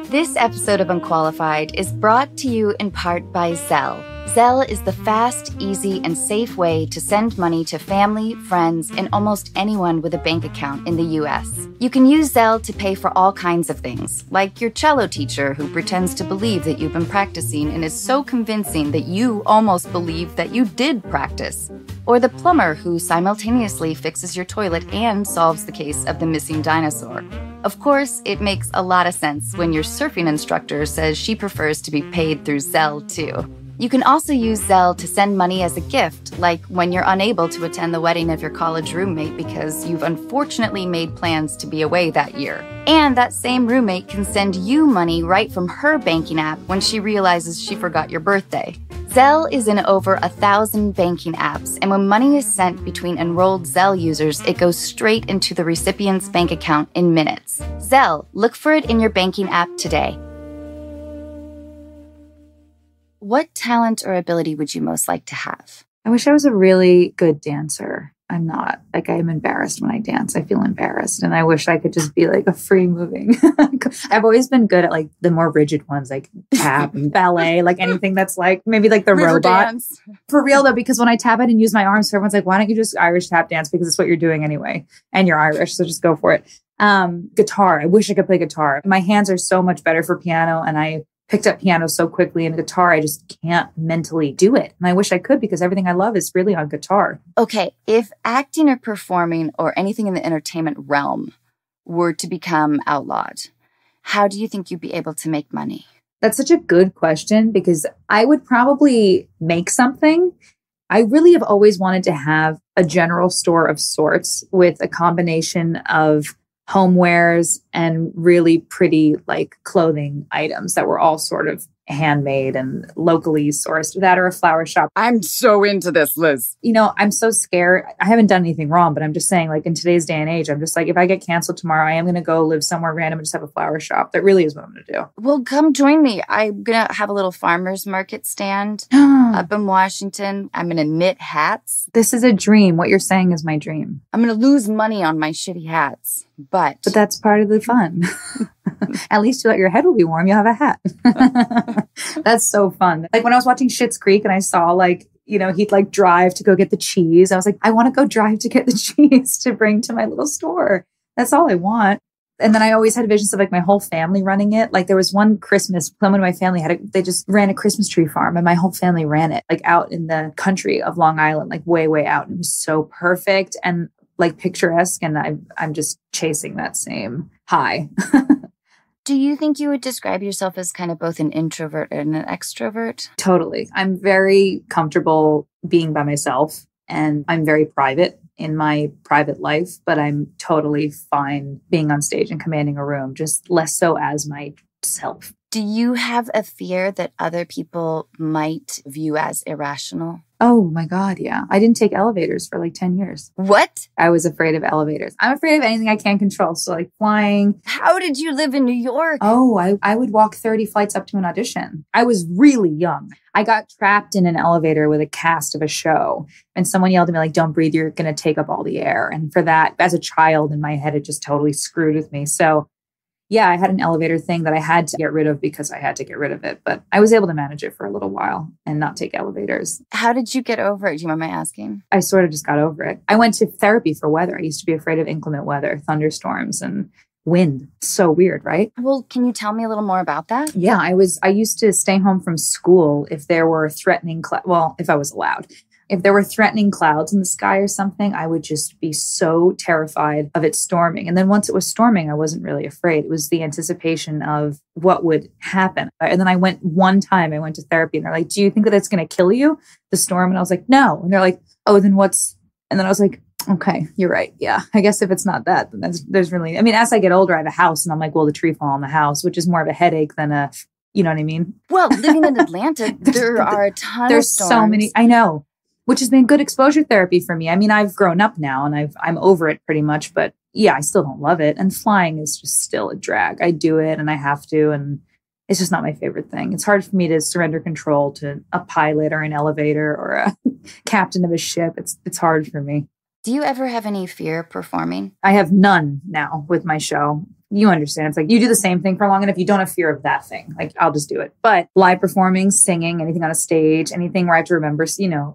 This episode of Unqualified is brought to you in part by Zelle. Zelle is the fast, easy, and safe way to send money to family, friends, and almost anyone with a bank account in the U.S. You can use Zelle to pay for all kinds of things, like your cello teacher who pretends to believe that you've been practicing and is so convincing that you almost believe that you did practice. Or the plumber who simultaneously fixes your toilet and solves the case of the missing dinosaur. Of course, it makes a lot of sense when your surfing instructor says she prefers to be paid through Zelle, too. You can also use Zelle to send money as a gift, like when you're unable to attend the wedding of your college roommate because you've unfortunately made plans to be away that year. And that same roommate can send you money right from her banking app when she realizes she forgot your birthday. Zelle is in over 1,000 banking apps, and when money is sent between enrolled Zelle users, it goes straight into the recipient's bank account in minutes. Zelle, look for it in your banking app today. What talent or ability would you most like to have? I wish I was a really good dancer. I'm not. Like, I'm embarrassed when I dance. I feel embarrassed. And I wish I could just be like a free moving. I've always been good at like the more rigid ones, like tap and ballet, like anything that's like maybe like the River robot. Dance. For real though, because when I tap it and use my arms, so everyone's like, why don't you just Irish tap dance? Because it's what you're doing anyway. And you're Irish, so just go for it. Guitar. I wish I could play guitar. My hands are so much better for piano, and I picked up piano so quickly, and guitar, I just can't mentally do it. And I wish I could, because everything I love is really on guitar. Okay, if acting or performing or anything in the entertainment realm were to become outlawed, how do you think you'd be able to make money? That's such a good question, because I would probably make something. I really have always wanted to have a general store of sorts with a combination of homewares and really pretty like clothing items that were all sort of handmade and locally sourced, that or a flower shop. I'm so into this, Liz. You know, I'm so scared. I haven't done anything wrong, but I'm just saying, like, in today's day and age, I'm just like, if I get canceled tomorrow, I am going to go live somewhere random and just have a flower shop. That really is what I'm going to do. Well, come join me. I'm going to have a little farmer's market stand up in Washington. I'm going to knit hats. This is a dream. What you're saying is my dream. I'm going to lose money on my shitty hats, but that's part of the fun. At least your head will be warm. You'll have a hat. That's so fun. Like when I was watching Schitt's Creek and I saw like, you know, he'd like drive to go get the cheese. I was like, I want to go drive to get the cheese to bring to my little store. That's all I want. And then I always had visions of like my whole family running it. Like there was one Christmas, someone in my family they just ran a Christmas tree farm and my whole family ran it like out in the country of Long Island, like way, way out. And it was so perfect and like picturesque. And I'm just chasing that same high. Do you think you would describe yourself as kind of both an introvert and an extrovert? Totally. I'm very comfortable being by myself and I'm very private in my private life, but I'm totally fine being on stage and commanding a room, just less so as myself. Do you have a fear that other people might view as irrational? Oh my God, yeah. I didn't take elevators for like 10 years. What? I was afraid of elevators. I'm afraid of anything I can't control. So like flying. How did you live in New York? Oh, I would walk 30 flights up to an audition. I was really young. I got trapped in an elevator with a cast of a show and someone yelled at me like, don't breathe, you're going to take up all the air. And for that, as a child in my head, it just totally screwed with me. So yeah, I had an elevator thing that I had to get rid of because I had to get rid of it. But I was able to manage it for a little while and not take elevators. How did you get over it? Do you mind my asking? I sort of just got over it. I went to therapy for weather. I used to be afraid of inclement weather, thunderstorms and wind. So weird, right? Well, can you tell me a little more about that? Yeah, I used to stay home from school if there were threatening, if I was allowed. If there were threatening clouds in the sky or something, I would just be so terrified of it storming. And then once it was storming, I wasn't really afraid. It was the anticipation of what would happen. And then I went to therapy and they're like, do you think that it's going to kill you, the storm? And I was like, no. And they're like, oh, then what's, and then I was like, okay, you're right. Yeah. I guess if it's not that, then there's really, I mean, as I get older, I have a house and I'm like, well, the tree fall on the house, which is more of a headache than you know what I mean? Well, living in Atlanta, there are a ton of storms. There's so many, I know. Which has been good exposure therapy for me. I mean, I've grown up now and I'm over it pretty much, but yeah, I still don't love it. And flying is just still a drag. I do it and I have to, and it's just not my favorite thing. It's hard for me to surrender control to a pilot or an elevator or a captain of a ship. It's hard for me. Do you ever have any fear performing? I have none now with my show. You understand. It's like you do the same thing for long enough. You don't have fear of that thing. Like I'll just do it. But live performing, singing, anything on a stage, anything where I have to remember,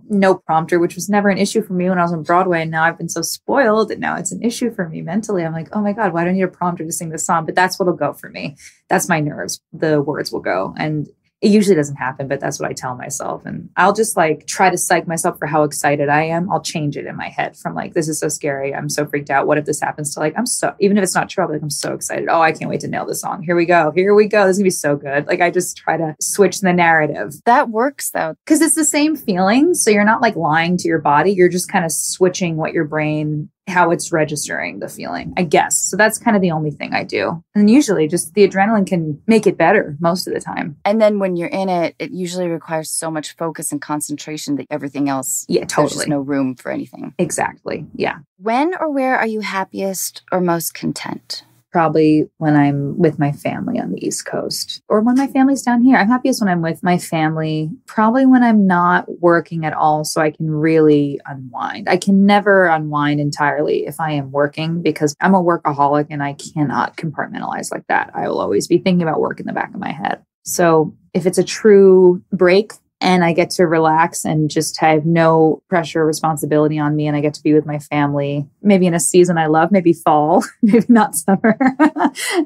no prompter, which was never an issue for me when I was on Broadway. And now I've been so spoiled that now it's an issue for me mentally. I'm like, oh my God, why do I need a prompter to sing this song? But that's what'll go for me. That's my nerves. The words will go. And it usually doesn't happen, but that's what I tell myself. And I'll just like try to psych myself for how excited I am. I'll change it in my head from like, this is so scary. I'm so freaked out. What if this happens to like, even if it's not true, I'll be like, I'm so excited. Oh, I can't wait to nail this song. Here we go. This is gonna be so good. Like I just try to switch the narrative. That works though. Because it's the same feeling. So you're not like lying to your body. You're just kind of switching what your brain, how it's registering the feeling, I guess. So that's kind of the only thing I do. And usually just the adrenaline can make it better most of the time. And then when you're in it, it usually requires so much focus and concentration that everything else, yeah, totally. There's just no room for anything. Exactly. Yeah. When or where are you happiest or most content? Probably when I'm with my family on the East Coast or when my family's down here. I'm happiest when I'm with my family, probably when I'm not working at all so I can really unwind. I can never unwind entirely if I am working because I'm a workaholic and I cannot compartmentalize like that. I will always be thinking about work in the back of my head. So if it's a true break, and I get to relax and just have no pressure or responsibility on me. And I get to be with my family, maybe in a season I love, maybe fall, maybe not summer,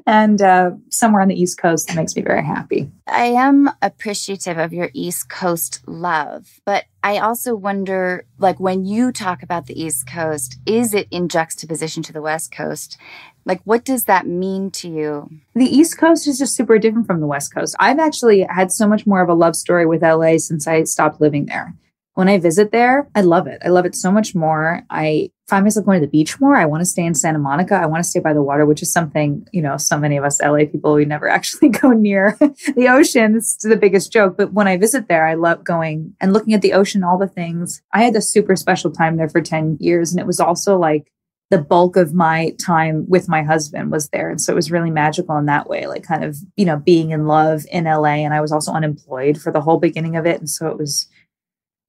and somewhere on the East Coast that makes me very happy. I am appreciative of your East Coast love, but I also wonder, like when you talk about the East Coast, is it in juxtaposition to the West Coast? Like, what does that mean to you? The East Coast is just super different from the West Coast. I've actually had so much more of a love story with LA since I stopped living there. when I visit there, I love it. I love it so much more. I find myself going to the beach more. I want to stay in Santa Monica. I want to stay by the water, which is something, so many of us LA people, we never actually go near the ocean. It's the biggest joke. But when I visit there, I love going and looking at the ocean, all the things. I had a super special time there for 10 years. And it was also like the bulk of my time with my husband was there. And so it was really magical in that way, like kind of, being in love in LA. And I was also unemployed for the whole beginning of it. And so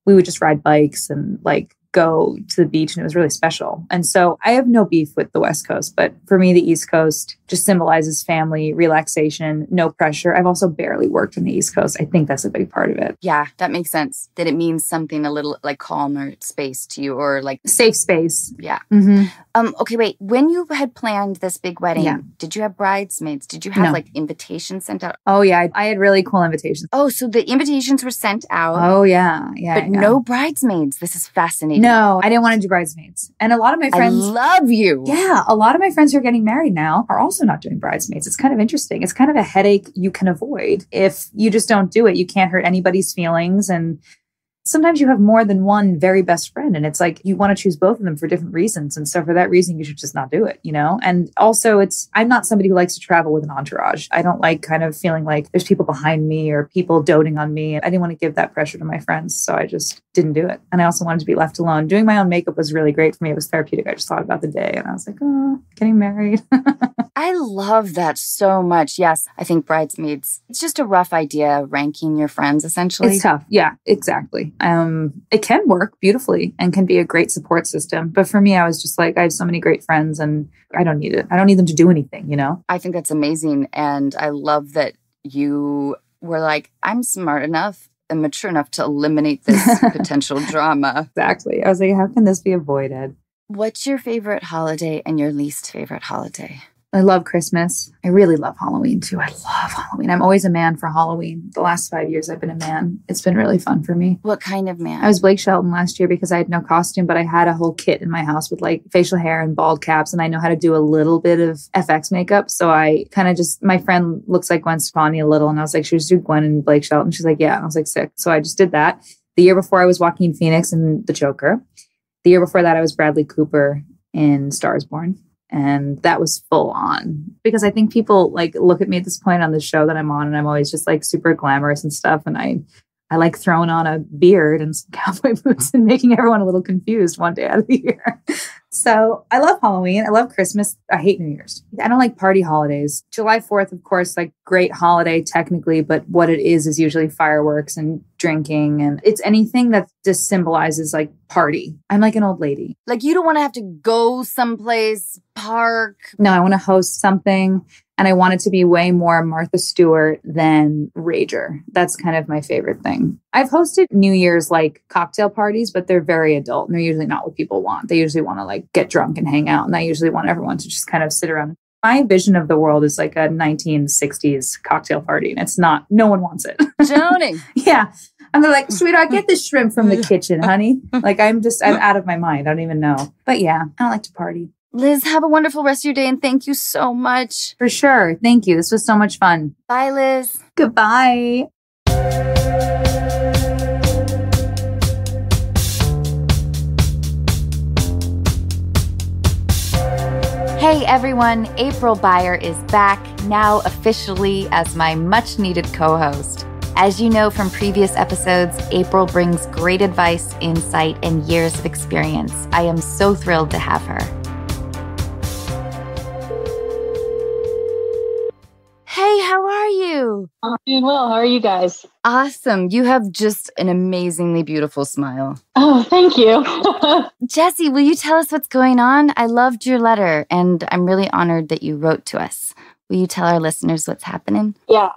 we would just ride bikes and like go to the beach, and it was really special. And so I have no beef with the West Coast, but for me, the East Coast just symbolizes family, relaxation, no pressure. I've also barely worked on the East Coast. I think that's a big part of it. Yeah, that makes sense. That it means something a little like calmer space to you, or like safe space. Yeah. Mm-hmm. Okay, wait. When you had planned this big wedding, did you have bridesmaids? Did you have like invitations sent out? Oh yeah, I had really cool invitations. Oh, so the invitations were sent out. Oh yeah, but no bridesmaids. This is fascinating. No, I didn't want to do bridesmaids. And a lot of my friends... I love you. Yeah, a lot of my friends who are getting married now are also not doing bridesmaids. It's kind of interesting. It's kind of a headache you can avoid. If you just don't do it, you can't hurt anybody's feelings. And sometimes you have more than one very best friend, and it's like you want to choose both of them for different reasons. And so for that reason, you should just not do it, And also I'm not somebody who likes to travel with an entourage. I don't like kind of feeling like there's people behind me or people doting on me. I didn't want to give that pressure to my friends. So I just didn't do it. And I also wanted to be left alone. Doing my own makeup was really great for me. It was therapeutic. I just thought about the day and I was like, oh, getting married. I love that so much. Yes, I think bridesmaids, it's just a rough idea, ranking your friends, essentially. It's tough. Yeah, exactly. It can work beautifully and can be a great support system. But for me, I was just like, I have so many great friends and I don't need it. I don't need them to do anything, I think that's amazing. And I love that you were like, I'm smart enough and mature enough to eliminate this potential drama. Exactly. I was like, how can this be avoided? What's your favorite holiday and your least favorite holiday? I love Christmas. I really love Halloween too. I love Halloween. I'm always a man for Halloween. The last 5 years I've been a man. It's been really fun for me. What kind of man? I was Blake Shelton last year because I had no costume, but I had a whole kit in my house with like facial hair and bald caps. And I know how to do a little bit of FX makeup. So I kind of my friend looks like Gwen Stefani a little. And I was like, should we just do Gwen and Blake Shelton? She's like, yeah. And I was like, sick. So I just did that. The year before I was Joaquin Phoenix in The Joker. The year before that I was Bradley Cooper in Stars Born. And that was full on because I think people like look at me at this point on the show that I'm on and I'm always just like super glamorous and stuff. And I like throwing on a beard and some cowboy boots and making everyone a little confused one day out of the year. So I love Halloween. I love Christmas. I hate New Year's. I don't like party holidays. July 4th, of course, like great holiday technically, but what it is usually fireworks and drinking. And it's anything that just symbolizes like party. I'm like an old lady. Like you don't want to have to go someplace, park. No, I want to host something. And I want it to be way more Martha Stewart than Rager. That's kind of my favorite thing. I've hosted New Year's like cocktail parties, but they're very adult and they're usually not what people want. They usually want to like get drunk and hang out. And I usually want everyone to just kind of sit around. My vision of the world is like a 1960s cocktail party. And it's not, no one wants it. Joning. Yeah. And they're like, sweetheart, get this shrimp from the kitchen, honey. Like I'm out of my mind. I don't even know. But yeah, I don't like to party. Liz, have a wonderful rest of your day and thank you so much. For sure. Thank you. This was so much fun. Bye, Liz. Goodbye. Hey everyone, April Beyer is back, now officially as my much needed co-host. As you know from previous episodes, April brings great advice, insight, and years of experience. I am so thrilled to have her. Hey, how are you? I'm doing well. How are you guys? Awesome. You have just an amazingly beautiful smile. Oh, thank you. Jessie, will you tell us what's going on? I loved your letter, and I'm really honored that you wrote to us. Will you tell our listeners what's happening? Yeah.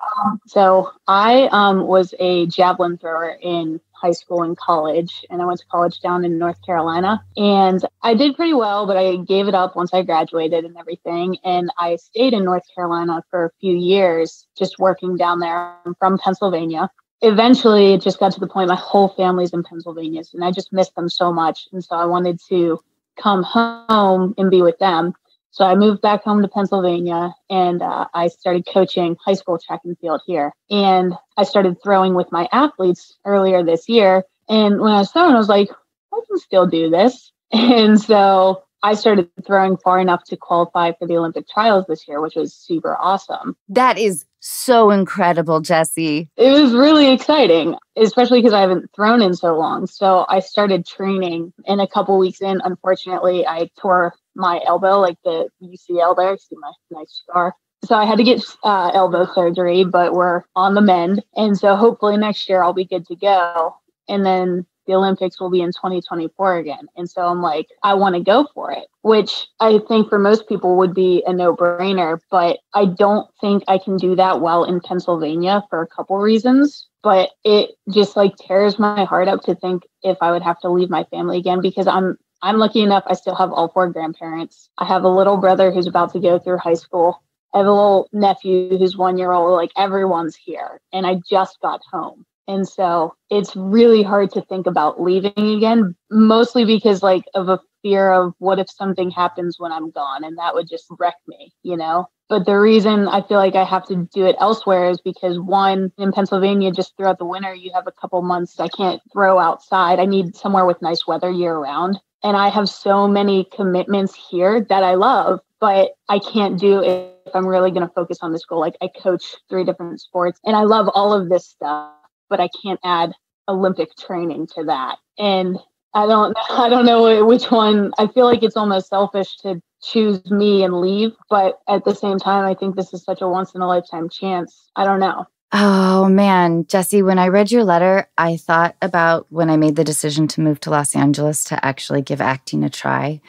So I was a javelin thrower in high school and college, and I went to college down in North Carolina. And I did pretty well, but I gave it up once I graduated and everything. And I stayed in North Carolina for a few years, just working down there. I'm from Pennsylvania. Eventually, it just got to the point my whole family's in Pennsylvania, and I just missed them so much. And so I wanted to come home and be with them. So I moved back home to Pennsylvania and I started coaching high school track and field here. And I started throwing with my athletes earlier this year. And when I was 7, I was like, I can still do this. And so I started throwing far enough to qualify for the Olympic trials this year, which was super awesome. That is so incredible, Jessie. It was really exciting, especially because I haven't thrown in so long. So I started training, and a couple weeks in, unfortunately, I tore my elbow, like the UCL there. See my nice scar. So I had to get elbow surgery, but we're on the mend. And so hopefully next year I'll be good to go. And then the Olympics will be in 2024 again. And so I'm like, I want to go for it, which I think for most people would be a no-brainer. But I don't think I can do that well in Pennsylvania for a couple reasons. But it just like tears my heart up to think if I would have to leave my family again, because I'm lucky enough, I still have all 4 grandparents. I have a little brother who's about to go through high school. I have a little nephew who's 1 year old. Like, everyone's here. And I just got home. And so it's really hard to think about leaving again, mostly because like of a fear of what if something happens when I'm gone, and that would just wreck me, you know? But the reason I feel like I have to do it elsewhere is because, one, in Pennsylvania, just throughout the winter, you have a couple months I can't throw outside. I need somewhere with nice weather year round. And I have so many commitments here that I love, but I can't do if I'm really going to focus on this goal. Like, I coach 3 different sports and I love all of this stuff, but I can't add Olympic training to that. And I don't know which one. I feel like it's almost selfish to choose me and leave. But at the same time, I think this is such a once in a lifetime chance. I don't know. Oh, man. Jessie, when I read your letter, I thought about when I made the decision to move to Los Angeles to actually give acting a try.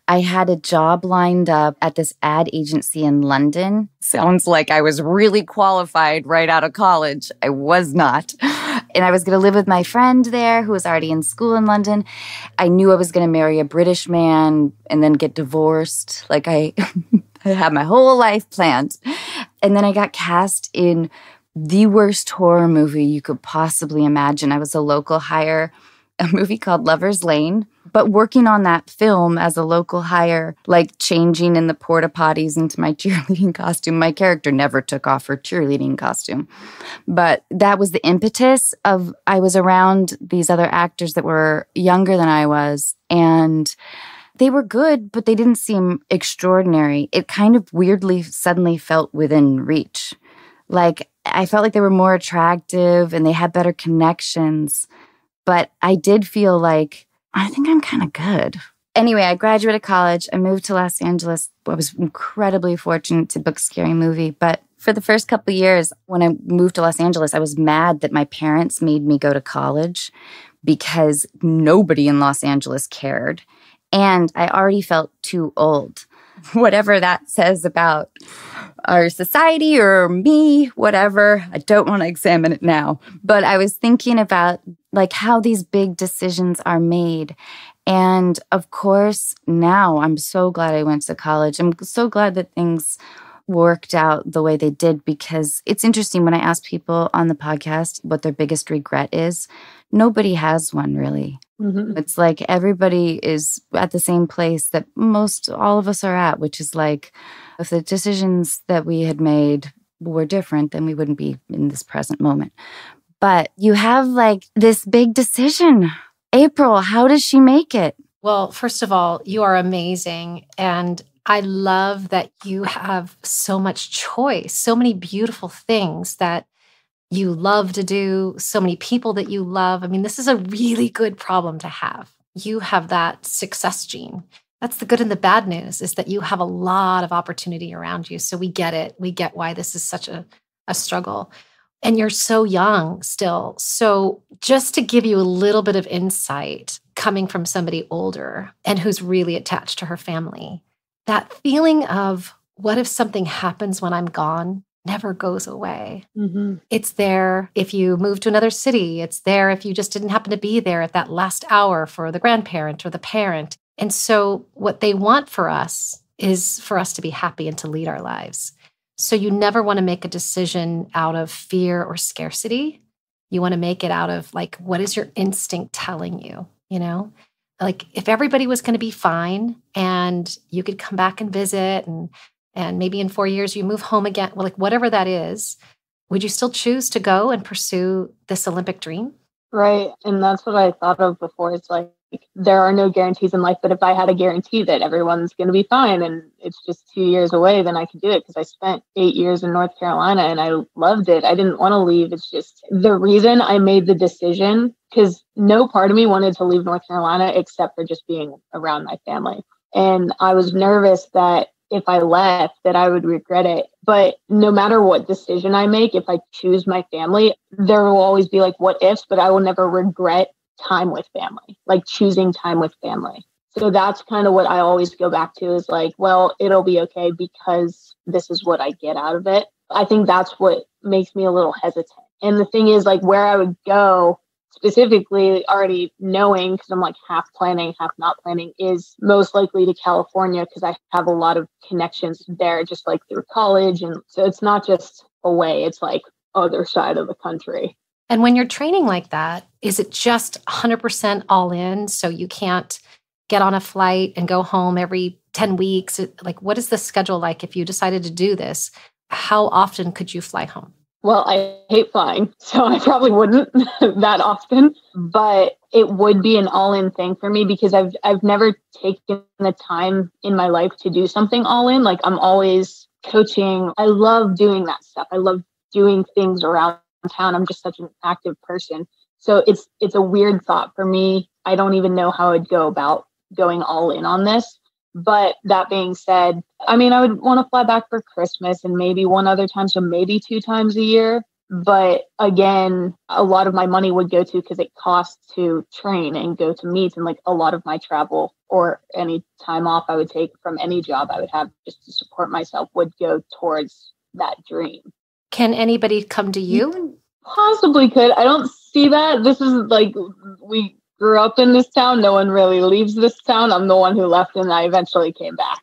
I had a job lined up at this ad agency in London. Sounds like I was really qualified right out of college. I was not. And I was going to live with my friend there who was already in school in London. I knew I was going to marry a British man and then get divorced. Like I had my whole life planned. And then I got cast in the worst horror movie you could possibly imagine. I was a local hire, a movie called Lover's Lane. But working on that film as a local hire, like changing in the porta potties into my cheerleading costume, my character never took off her cheerleading costume. But that was the impetus of, I was around these other actors that were younger than I was, and they were good, but they didn't seem extraordinary. It kind of weirdly suddenly felt within reach. Like, I felt like they were more attractive and they had better connections. But I did feel like, I think I'm kind of good. Anyway, I graduated college. I moved to Los Angeles. I was incredibly fortunate to book Scary Movie. But for the first couple of years, when I moved to Los Angeles, I was mad that my parents made me go to college because nobody in Los Angeles cared. And I already felt too old. Whatever that says about our society or me, whatever, I don't want to examine it now. But I was thinking about like how these big decisions are made. And of course, now I'm so glad I went to college. I'm so glad that things worked out the way they did, because it's interesting when I ask people on the podcast what their biggest regret is, nobody has one really. Mm-hmm. It's like everybody is at the same place that all of us are at, which is like, if the decisions that we had made were different, then we wouldn't be in this present moment. But you have like this big decision. April, how does she make it? Well, first of all, you are amazing. And I love that you have so much choice, so many beautiful things that you love to do, so many people that you love. I mean, this is a really good problem to have. You have that success gene. That's the good and the bad news, is that you have a lot of opportunity around you. So we get it. We get why this is such a struggle. And you're so young still. So just to give you a little bit of insight, coming from somebody older and who's really attached to her family, that feeling of what if something happens when I'm gone never goes away. Mm-hmm. It's there if you move to another city. It's there if you just didn't happen to be there at that last hour for the grandparent or the parent. And so what they want for us is for us to be happy and to lead our lives. So you never want to make a decision out of fear or scarcity. You want to make it out of like, what is your instinct telling you, you know? Like if everybody was going to be fine and you could come back and visit and maybe in 4 years you move home again, well, like whatever that is, would you still choose to go and pursue this Olympic dream? Right. And that's what I thought of before. It's like there are no guarantees in life, but if I had a guarantee that everyone's going to be fine and it's just 2 years away, then I could do it because I spent 8 years in North Carolina and I loved it. I didn't want to leave. It's just the reason I made the decision because no part of me wanted to leave North Carolina except for just being around my family. And I was nervous that if I left, that I would regret it. But no matter what decision I make, if I choose my family, there will always be like what ifs, but I will never regret time with family, like choosing time with family. So that's kind of what I always go back to is like, well, it'll be okay because this is what I get out of it. I think that's what makes me a little hesitant. And the thing is like where I would go specifically already knowing, because I'm like half planning, half not planning, is most likely to California because I have a lot of connections there, just like through college. And so it's not just away, it's like other side of the country. And when you're training like that, is it just 100% all in? So you can't get on a flight and go home every 10 weeks? Like, what is the schedule like if you decided to do this? How often could you fly home? Well, I hate flying, so I probably wouldn't that often, but it would be an all-in thing for me because I've never taken the time in my life to do something all-in. Like I'm always coaching. I love doing that stuff. I love doing things around town. I'm just such an active person. So it's a weird thought for me. I don't even know how I'd go about going all in on this. But that being said, I mean, I would want to fly back for Christmas and maybe one other time, so maybe 2 times a year. But again, a lot of my money would go to because it costs to train and go to meets. And like a lot of my travel or any time off I would take from any job I would have just to support myself would go towards that dream. Can anybody come to you? Possibly could. I don't see that. This is like we grew up in this town. No one really leaves this town. I'm the one who left and I eventually came back.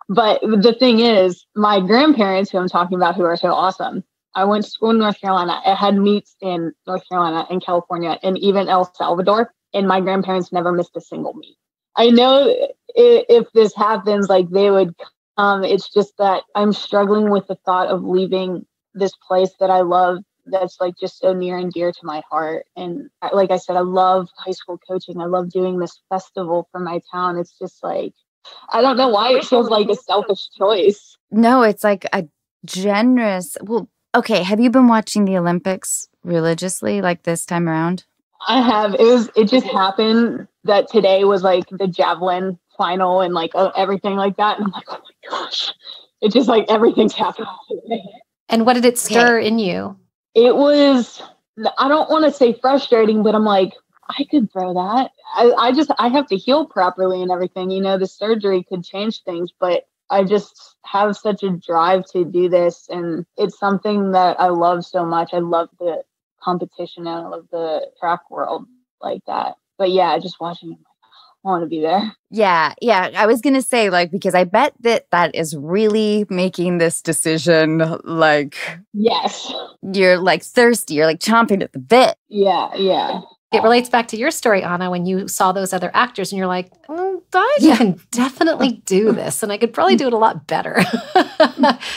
But the thing is, my grandparents, who I'm talking about, who are so awesome, I went to school in North Carolina. I had meets in North Carolina and California and even El Salvador. And my grandparents never missed a single meet. I know if this happens, like they would come. It's just that I'm struggling with the thought of leaving this place that I love that's like just so near and dear to my heart. And like I said, I love high school coaching. I love doing this festival for my town. It's just like, I don't know why it feels like a selfish choice. No, it's like a generous. Well, okay. Have you been watching the Olympics religiously like this time around? I have. It just happened that today was like the javelin final and like everything like that. And I'm like, oh my gosh, it's just like everything's happening today. And what did it stir in you? It was, I don't want to say frustrating, but I'm like, I could throw that. I have to heal properly and everything. You know, the surgery could change things, but I just have such a drive to do this. And it's something that I love so much. I love the competition and I love the track world like that. But yeah, just watching it, I want to be there. Yeah. I was going to say, like, because I bet that is really making this decision, like, yes, you're like thirsty, you're like chomping at the bit. Yeah. It relates back to your story, Anna, when you saw those other actors and you're like, I can definitely do this and I could probably do it a lot better.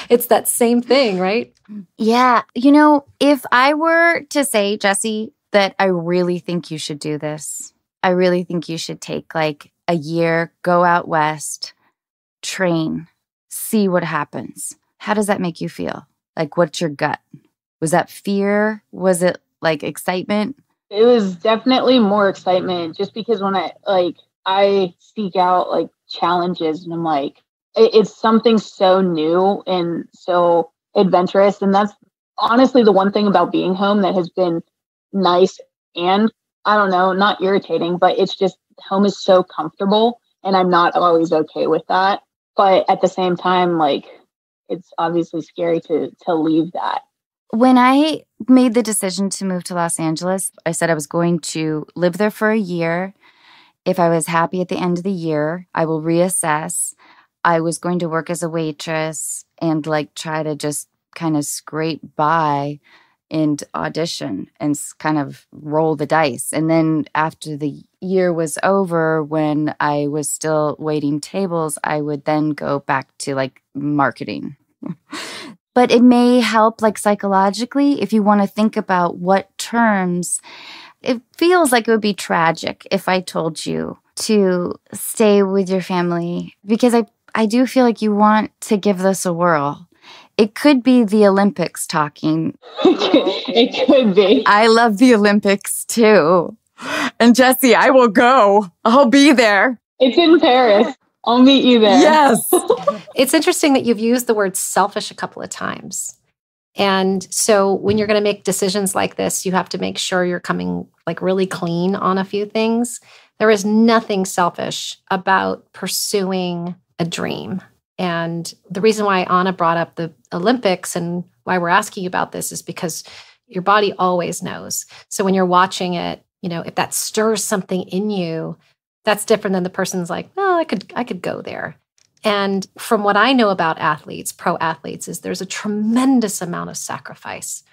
It's that same thing, right? Yeah. You know, if I were to say, Jessie, that I really think you should do this, I really think you should take like a year, go out west, train, see what happens. How does that make you feel? Like, what's your gut? Was that fear? Was it like excitement? It was definitely more excitement just because when I seek out like challenges and I'm like, it's something so new and so adventurous. And that's honestly the one thing about being home that has been nice and I don't know, not irritating, but it's just home is so comfortable and I'm not always okay with that. But at the same time, like it's obviously scary to leave that. When I made the decision to move to Los Angeles, I said I was going to live there for a year. If I was happy at the end of the year, I will reassess. I was going to work as a waitress and like try to just kind of scrape by and audition and kind of roll the dice. And then after the year was over, when I was still waiting tables, I would then go back to like marketing. But it may help like psychologically if you want to think about what terms, it feels like it would be tragic if I told you to stay with your family, because I do feel like you want to give this a whirl. It could be the Olympics talking. It could be. I love the Olympics too. And Jesse, I will go. I'll be there. It's in Paris. I'll meet you there. Yes. It's interesting that you've used the word selfish a couple of times. And so when you're going to make decisions like this, you have to make sure you're coming like really clean on a few things. There is nothing selfish about pursuing a dream. And the reason why Anna brought up the Olympics and why we're asking you about this is because your body always knows. So when you're watching it, you know, if that stirs something in you, that's different than the person's like, oh, I could go there. And from what I know about athletes, pro athletes, is there's a tremendous amount of sacrifice.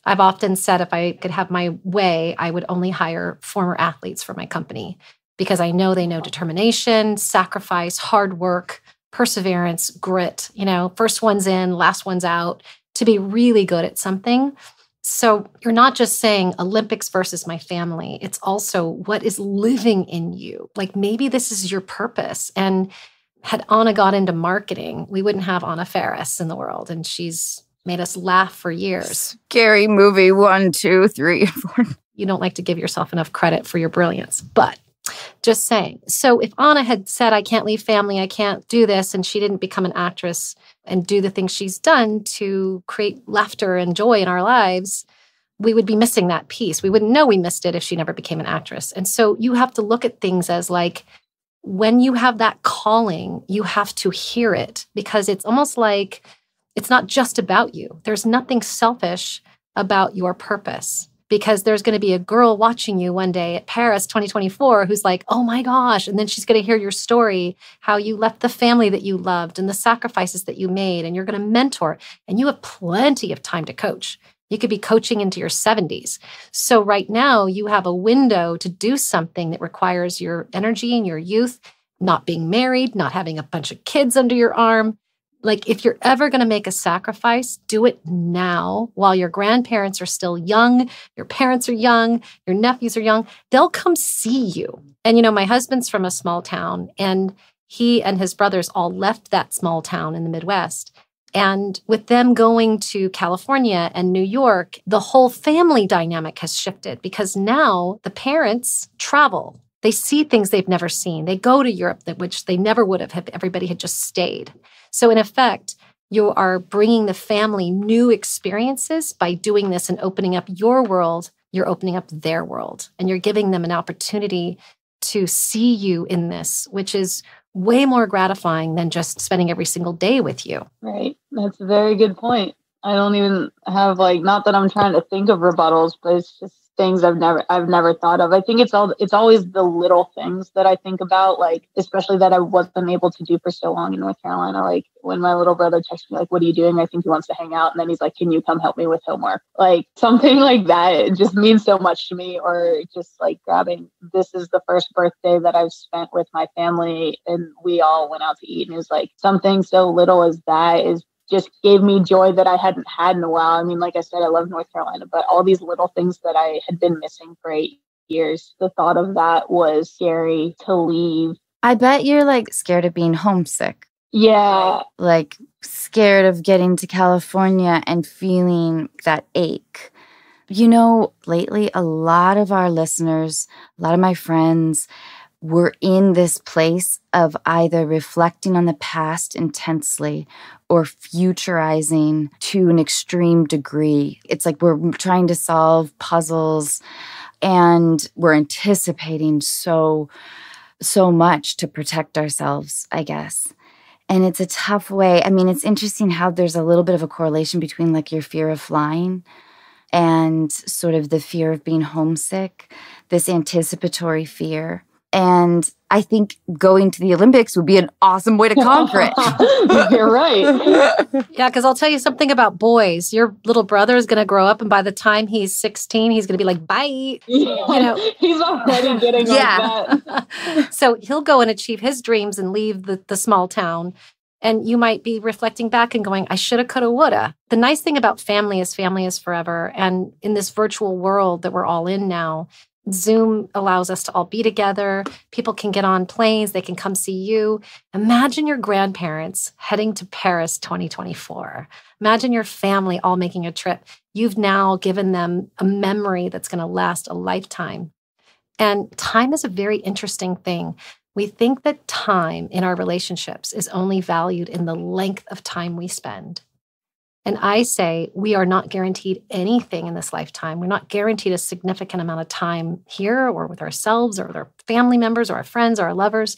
I've often said if I could have my way, I would only hire former athletes for my company because I know they know determination, sacrifice, hard work, perseverance, grit, you know, first one's in, last one's out, to be really good at something. So you're not just saying Olympics versus my family. It's also what is living in you. Like maybe this is your purpose. And had Anna got into marketing, we wouldn't have Anna Faris in the world. And she's made us laugh for years. Scary movie 1, 2, 3, 4. You don't like to give yourself enough credit for your brilliance, but just saying. So if Anna had said, I can't leave family, I can't do this, and she didn't become an actress and do the things she's done to create laughter and joy in our lives, we would be missing that piece. We wouldn't know we missed it if she never became an actress. And so you have to look at things as like, when you have that calling, you have to hear it because it's almost like it's not just about you. There's nothing selfish about your purpose because there's going to be a girl watching you one day at Paris 2024 who's like, oh my gosh. And then she's going to hear your story, how you left the family that you loved and the sacrifices that you made. And you're going to mentor and you have plenty of time to coach. You could be coaching into your 70s. So right now you have a window to do something that requires your energy and your youth, not being married, not having a bunch of kids under your arm. Like if you're ever going to make a sacrifice, do it now while your grandparents are still young, your parents are young, your nephews are young. They'll come see you. And you know, my husband's from a small town and he and his brothers all left that small town in the Midwest. And with them going to California and New York, the whole family dynamic has shifted because now the parents travel. They see things they've never seen. They go to Europe, which they never would have if everybody had just stayed. So in effect, you are bringing the family new experiences by doing this and opening up your world. You're opening up their world and you're giving them an opportunity to see you in this, which is way more gratifying than just spending every single day with you. Right. That's a very good point. I don't even have not that I'm trying to think of rebuttals, but it's just things I've never thought of. I think it's always the little things that I think about, especially that I wasn't able to do for so long in North Carolina. Like when my little brother texts me, what are you doing? I think he wants to hang out. And then he's like, can you come help me with homework? Something like that. It just means so much to me. Or just grabbing, this is the first birthday that I've spent with my family and we all went out to eat. And it was something so little as that is just gave me joy that I hadn't had in a while. I mean, like I said, I love North Carolina, but all these little things that I had been missing for 8 years, the thought of that was scary to leave. I bet you're scared of being homesick. Yeah. Scared of getting to California and feeling that ache. You know, lately, a lot of our listeners, a lot of my friends were in this place of either reflecting on the past intensely or futurizing to an extreme degree. It's like we're trying to solve puzzles and we're anticipating so much to protect ourselves, I guess. And it's a tough way. I mean, it's interesting how there's a little bit of a correlation between your fear of flying and sort of the fear of being homesick, this anticipatory fear. And I think going to the Olympics would be an awesome way to conquer it. You're right. Yeah, because I'll tell you something about boys. Your little brother is going to grow up, and by the time he's 16, he's going to be like, bye. Yeah, he's already getting like that. So he'll go and achieve his dreams and leave the small town. And you might be reflecting back and going, I shoulda, coulda, woulda. The nice thing about family is forever. And in this virtual world that we're all in now, Zoom allows us to all be together. People can get on planes. They can come see you. Imagine your grandparents heading to Paris 2024. Imagine your family all making a trip. You've now given them a memory that's going to last a lifetime. And time is a very interesting thing. We think that time in our relationships is only valued in the length of time we spend. And I say we are not guaranteed anything in this lifetime. We're not guaranteed a significant amount of time here or with ourselves or with our family members or our friends or our lovers.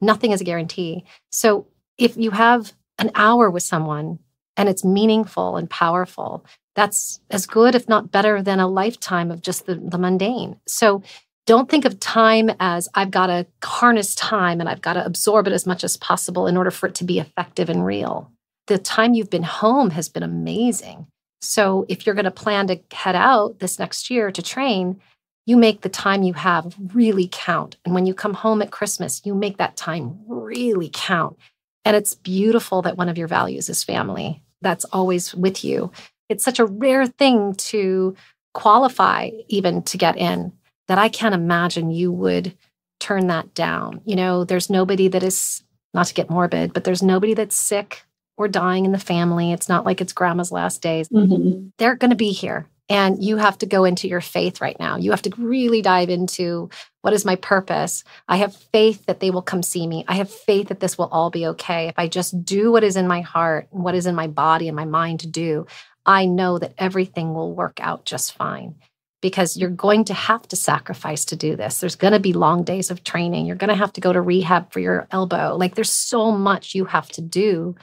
Nothing is a guarantee. So if you have an hour with someone and it's meaningful and powerful, that's as good, if not better, than a lifetime of just the mundane. So don't think of time as I've got to harness time and I've got to absorb it as much as possible in order for it to be effective and real. The time you've been home has been amazing. So if you're going to plan to head out this next year to train, you make the time you have really count. And when you come home at Christmas, you make that time really count. And it's beautiful that one of your values is family. That's always with you. It's such a rare thing to qualify even to get in, that I can't imagine you would turn that down. You know, there's nobody that is, not to get morbid, but there's nobody that's sick or dying in the family. It's not like it's grandma's last days. Mm-hmm. They're going to be here. And you have to go into your faith right now. You have to really dive into, what is my purpose? I have faith that they will come see me. I have faith that this will all be okay. If I just do what is in my heart, and what is in my body and my mind to do, I know that everything will work out just fine. Because you're going to have to sacrifice to do this. There's going to be long days of training. You're going to have to go to rehab for your elbow. Like, there's so much you have to do.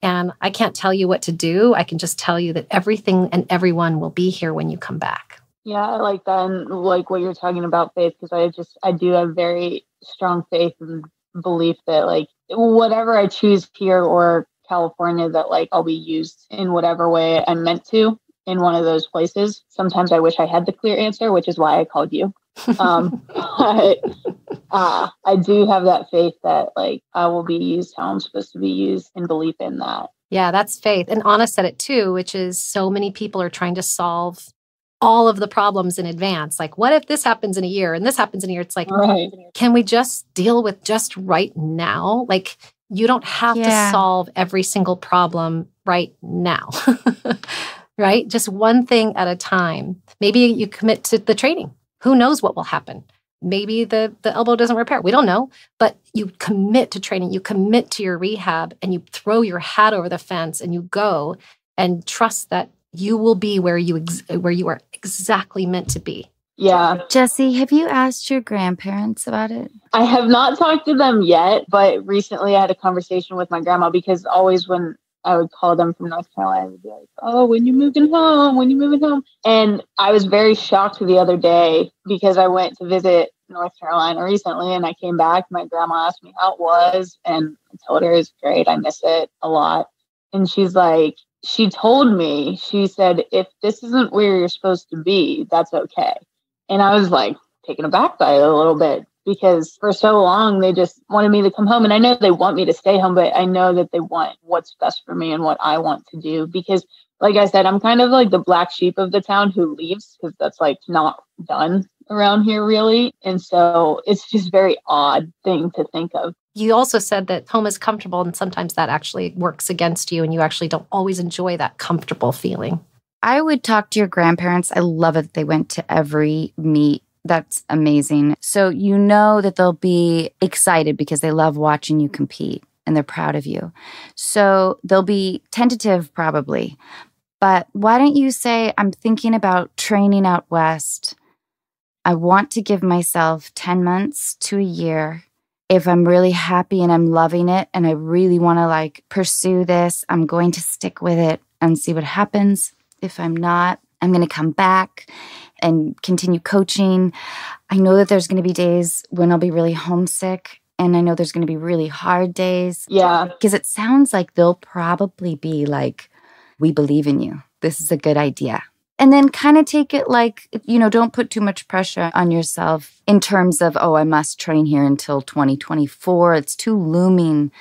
And I can't tell you what to do. I can just tell you that everything and everyone will be here when you come back. Yeah, I like that. And like what you're talking about faith, because I do have very strong faith and belief that like whatever I choose here or California, that like I'll be used in whatever way I'm meant to in one of those places. Sometimes I wish I had the clear answer, which is why I called you. But I do have that faith that like I will be used how I'm supposed to be used, and belief in that. Yeah, that's faith. And Anna said it too, which is so many people are trying to solve all of the problems in advance. Like, what if this happens in a year and this happens in a year? It's like, right. Can we just deal with just right now? Like, you don't have to solve every single problem right now. Right? Just one thing at a time. Maybe you commit to the training. Who knows what will happen? Maybe the elbow doesn't repair. We don't know. But you commit to training. You commit to your rehab, and you throw your hat over the fence and you go and trust that you will be where you are exactly meant to be. Yeah. Jessie, have you asked your grandparents about it? I have not talked to them yet, but recently I had a conversation with my grandma, because always when I would call them from North Carolina, I would be like, oh, when you moving home? When you moving home? And I was very shocked the other day, because I went to visit North Carolina recently and I came back. My grandma asked me how it was, and I told her it's great. I miss it a lot. And she's like, she told me, she said, if this isn't where you're supposed to be, that's okay. And I was like taken aback by it a little bit, because for so long they just wanted me to come home. And I know they want me to stay home, but I know that they want what's best for me and what I want to do. Because like I said, I'm kind of like the black sheep of the town who leaves, because that's like not done around here really. And so it's just very odd thing to think of. You also said that home is comfortable, and sometimes that actually works against you, and you actually don't always enjoy that comfortable feeling. I would talk to your grandparents. I love it that they went to every meet. That's amazing. So you know that they'll be excited because they love watching you compete and they're proud of you. So they'll be tentative probably. But why don't you say, I'm thinking about training out west. I want to give myself 10 months to a year. If I'm really happy and I'm loving it and I really want to like pursue this, I'm going to stick with it and see what happens. If I'm not, I'm going to come back and continue coaching. I know that there's going to be days when I'll be really homesick, and I know there's going to be really hard days. Yeah. Because it sounds like they'll probably be like, we believe in you. This is a good idea. And then kind of take it like, you know, don't put too much pressure on yourself in terms of, oh, I must train here until 2024. It's too looming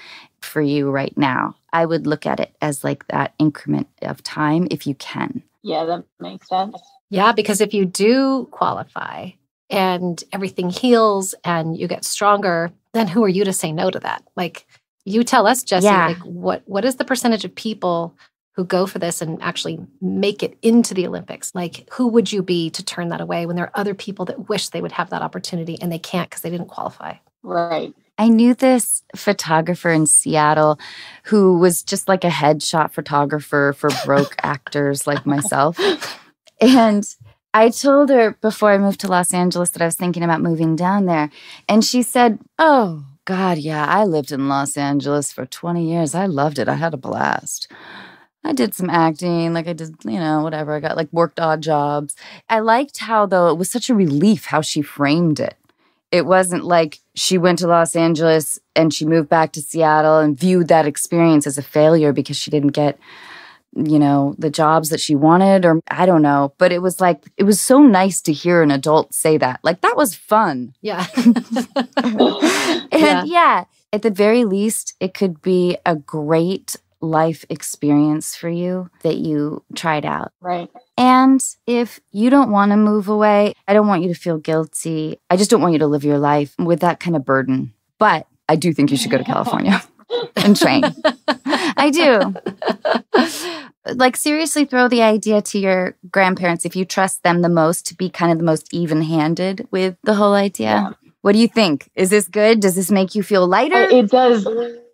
for you right now. I would look at it as like that increment of time if you can. Yeah, that makes sense. Yeah, because if you do qualify and everything heals and you get stronger, then who are you to say no to that? Like, you tell us, Jessie, like what is the percentage of people who go for this and actually make it into the Olympics? Like, who would you be to turn that away when there are other people that wish they would have that opportunity and they can't because they didn't qualify? Right. I knew this photographer in Seattle who was just like a headshot photographer for broke actors like myself. And I told her before I moved to Los Angeles that I was thinking about moving down there. And she said, oh, God, yeah, I lived in Los Angeles for 20 years. I loved it. I had a blast. I did some acting, like I did, whatever. I got like worked odd jobs. I liked how, though, it was such a relief how she framed it. It wasn't like she went to Los Angeles and she moved back to Seattle and viewed that experience as a failure because she didn't get, the jobs that she wanted, or I don't know. But it was like, it was so nice to hear an adult say that. Like, that was fun. Yeah. And yeah, at the very least, it could be a great life experience for you that you tried out. Right. And if you don't want to move away, I don't want you to feel guilty. I just don't want you to live your life with that kind of burden. But I do think you should go to California and train. I do. Like, seriously, throw the idea to your grandparents if you trust them the most to be kind of the most even-handed with the whole idea. Yeah. What do you think? Is this good? Does this make you feel lighter? It does.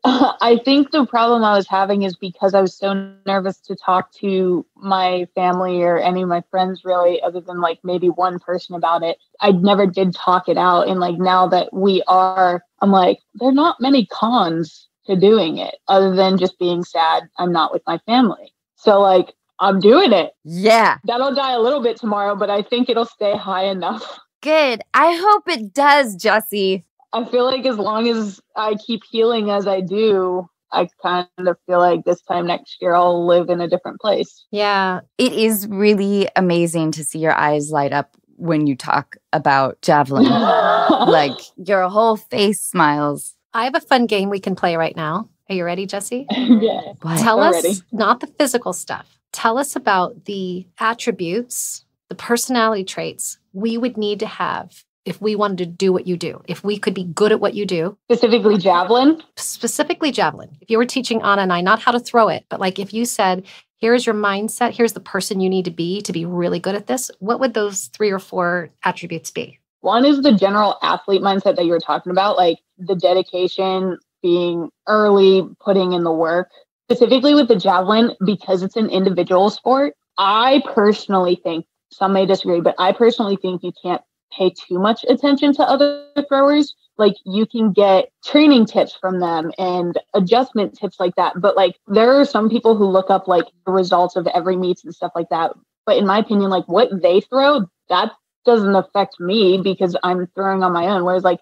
I think the problem I was having is because I was so nervous to talk to my family or any of my friends, really, other than like maybe one person about it. I never did talk it out. And like now that I'm like, there are not many cons to doing it other than just being sad I'm not with my family. So like, I'm doing it. Yeah. That'll die a little bit tomorrow, but I think it'll stay high enough. Good. I hope it does, Jessie. I feel like as long as I keep healing as I do, I kind of feel like this time next year I'll live in a different place. Yeah. It is really amazing to see your eyes light up when you talk about javelin. Like, your whole face smiles. I have a fun game we can play right now. Are you ready, Jessie? Yeah. Tell us, not the physical stuff. Tell us about the attributes, the personality traits we would need to have if we wanted to do what you do, if we could be good at what you do. Specifically javelin? Specifically javelin. If you were teaching Anna and I, not how to throw it, but like if you said, here's your mindset, here's the person you need to be really good at this, what would those 3 or 4 attributes be? One is the general athlete mindset that you were talking about, like the dedication, being early, putting in the work. Specifically with the javelin, because it's an individual sport, I personally think, some may disagree, but I personally think you can't pay too much attention to other throwers. Like, you can get training tips from them and adjustment tips like that. But like, there are some people who look up like the results of every meets and stuff like that. But in my opinion, like what they throw, that doesn't affect me because I'm throwing on my own. Whereas like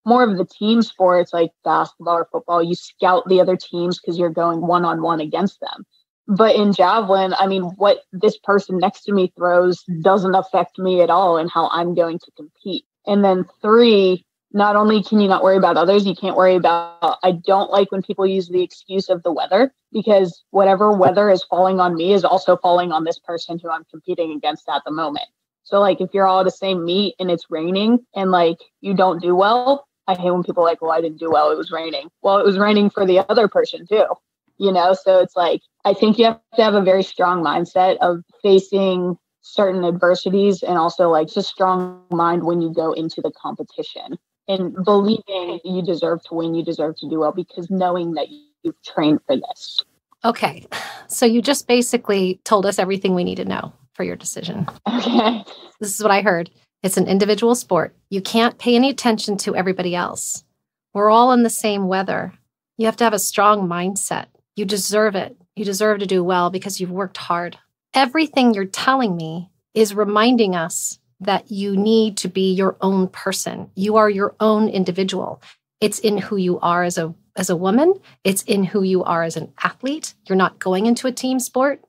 more of the team sports like basketball or football, you scout the other teams because you're going one-on-one against them. But in javelin, I mean, what this person next to me throws doesn't affect me at all in how I'm going to compete. And then 3, not only can you not worry about others, you can't worry about, I don't like when people use the excuse of the weather, because whatever weather is falling on me is also falling on this person who I'm competing against at the moment. So like, if you're all at the same meet and it's raining and like you don't do well, I hate when people are like, well, I didn't do well, it was raining. Well, it was raining for the other person too. So it's like, I think you have to have a very strong mindset of facing certain adversities and also like just strong mind when you go into the competition and believing you deserve to win, you deserve to do well, because knowing that you've trained for this. Okay. So you just basically told us everything we need to know for your decision. Okay. This is what I heard. It's an individual sport. You can't pay any attention to everybody else. We're all in the same weather. You have to have a strong mindset. You deserve it. You deserve to do well because you've worked hard. Everything you're telling me is reminding us that you need to be your own person. You are your own individual. It's in who you are as a woman. It's in who you are as an athlete. You're not going into a team sport.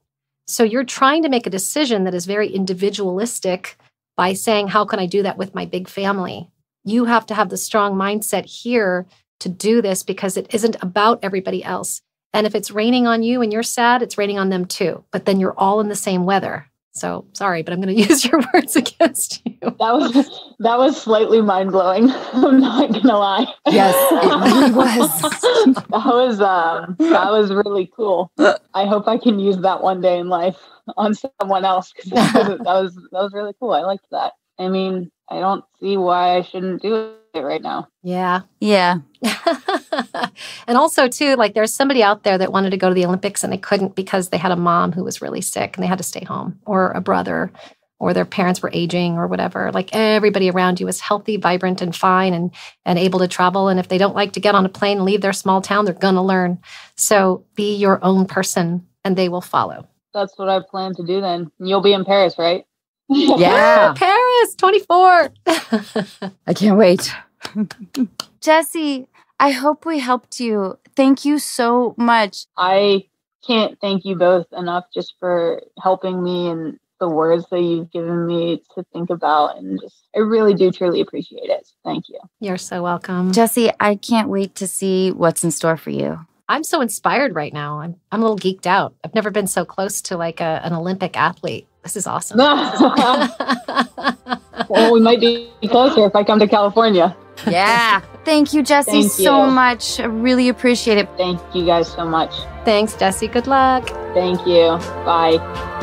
So you're trying to make a decision that is very individualistic by saying, how can I do that with my big family? You have to have the strong mindset here to do this because it isn't about everybody else. And if it's raining on you and you're sad, it's raining on them too. But then you're all in the same weather. So sorry, but I'm going to use your words against you. That was slightly mind blowing. I'm not going to lie. Yes, it really was. That was really cool. I hope I can use that one day in life on someone else, because that was really cool. I liked that. I mean, I don't see why I shouldn't do it right now. Yeah. Yeah. And also, too, like there's somebody out there that wanted to go to the Olympics and they couldn't because they had a mom who was really sick and they had to stay home, or a brother, or their parents were aging or whatever. Like everybody around you is healthy, vibrant, and fine and able to travel. And if they don't like to get on a plane and leave their small town, they're going to learn. So be your own person and they will follow. That's what I plan to do then. You'll be in Paris, right? Yeah. Paris, 24. I can't wait. Jessie, I hope we helped you. Thank you so much. I can't thank you both enough just for helping me and the words that you've given me to think about. And I really do truly appreciate it. Thank you. You're so welcome. Jessie, I can't wait to see what's in store for you. I'm so inspired right now. I'm a little geeked out. I've never been so close to like an Olympic athlete. This is awesome. Well, we might be closer if I come to California. Yeah. Thank you, Jessie, so much. I really appreciate it. Thank you guys so much. Thanks, Jessie. Good luck. Thank you. Bye.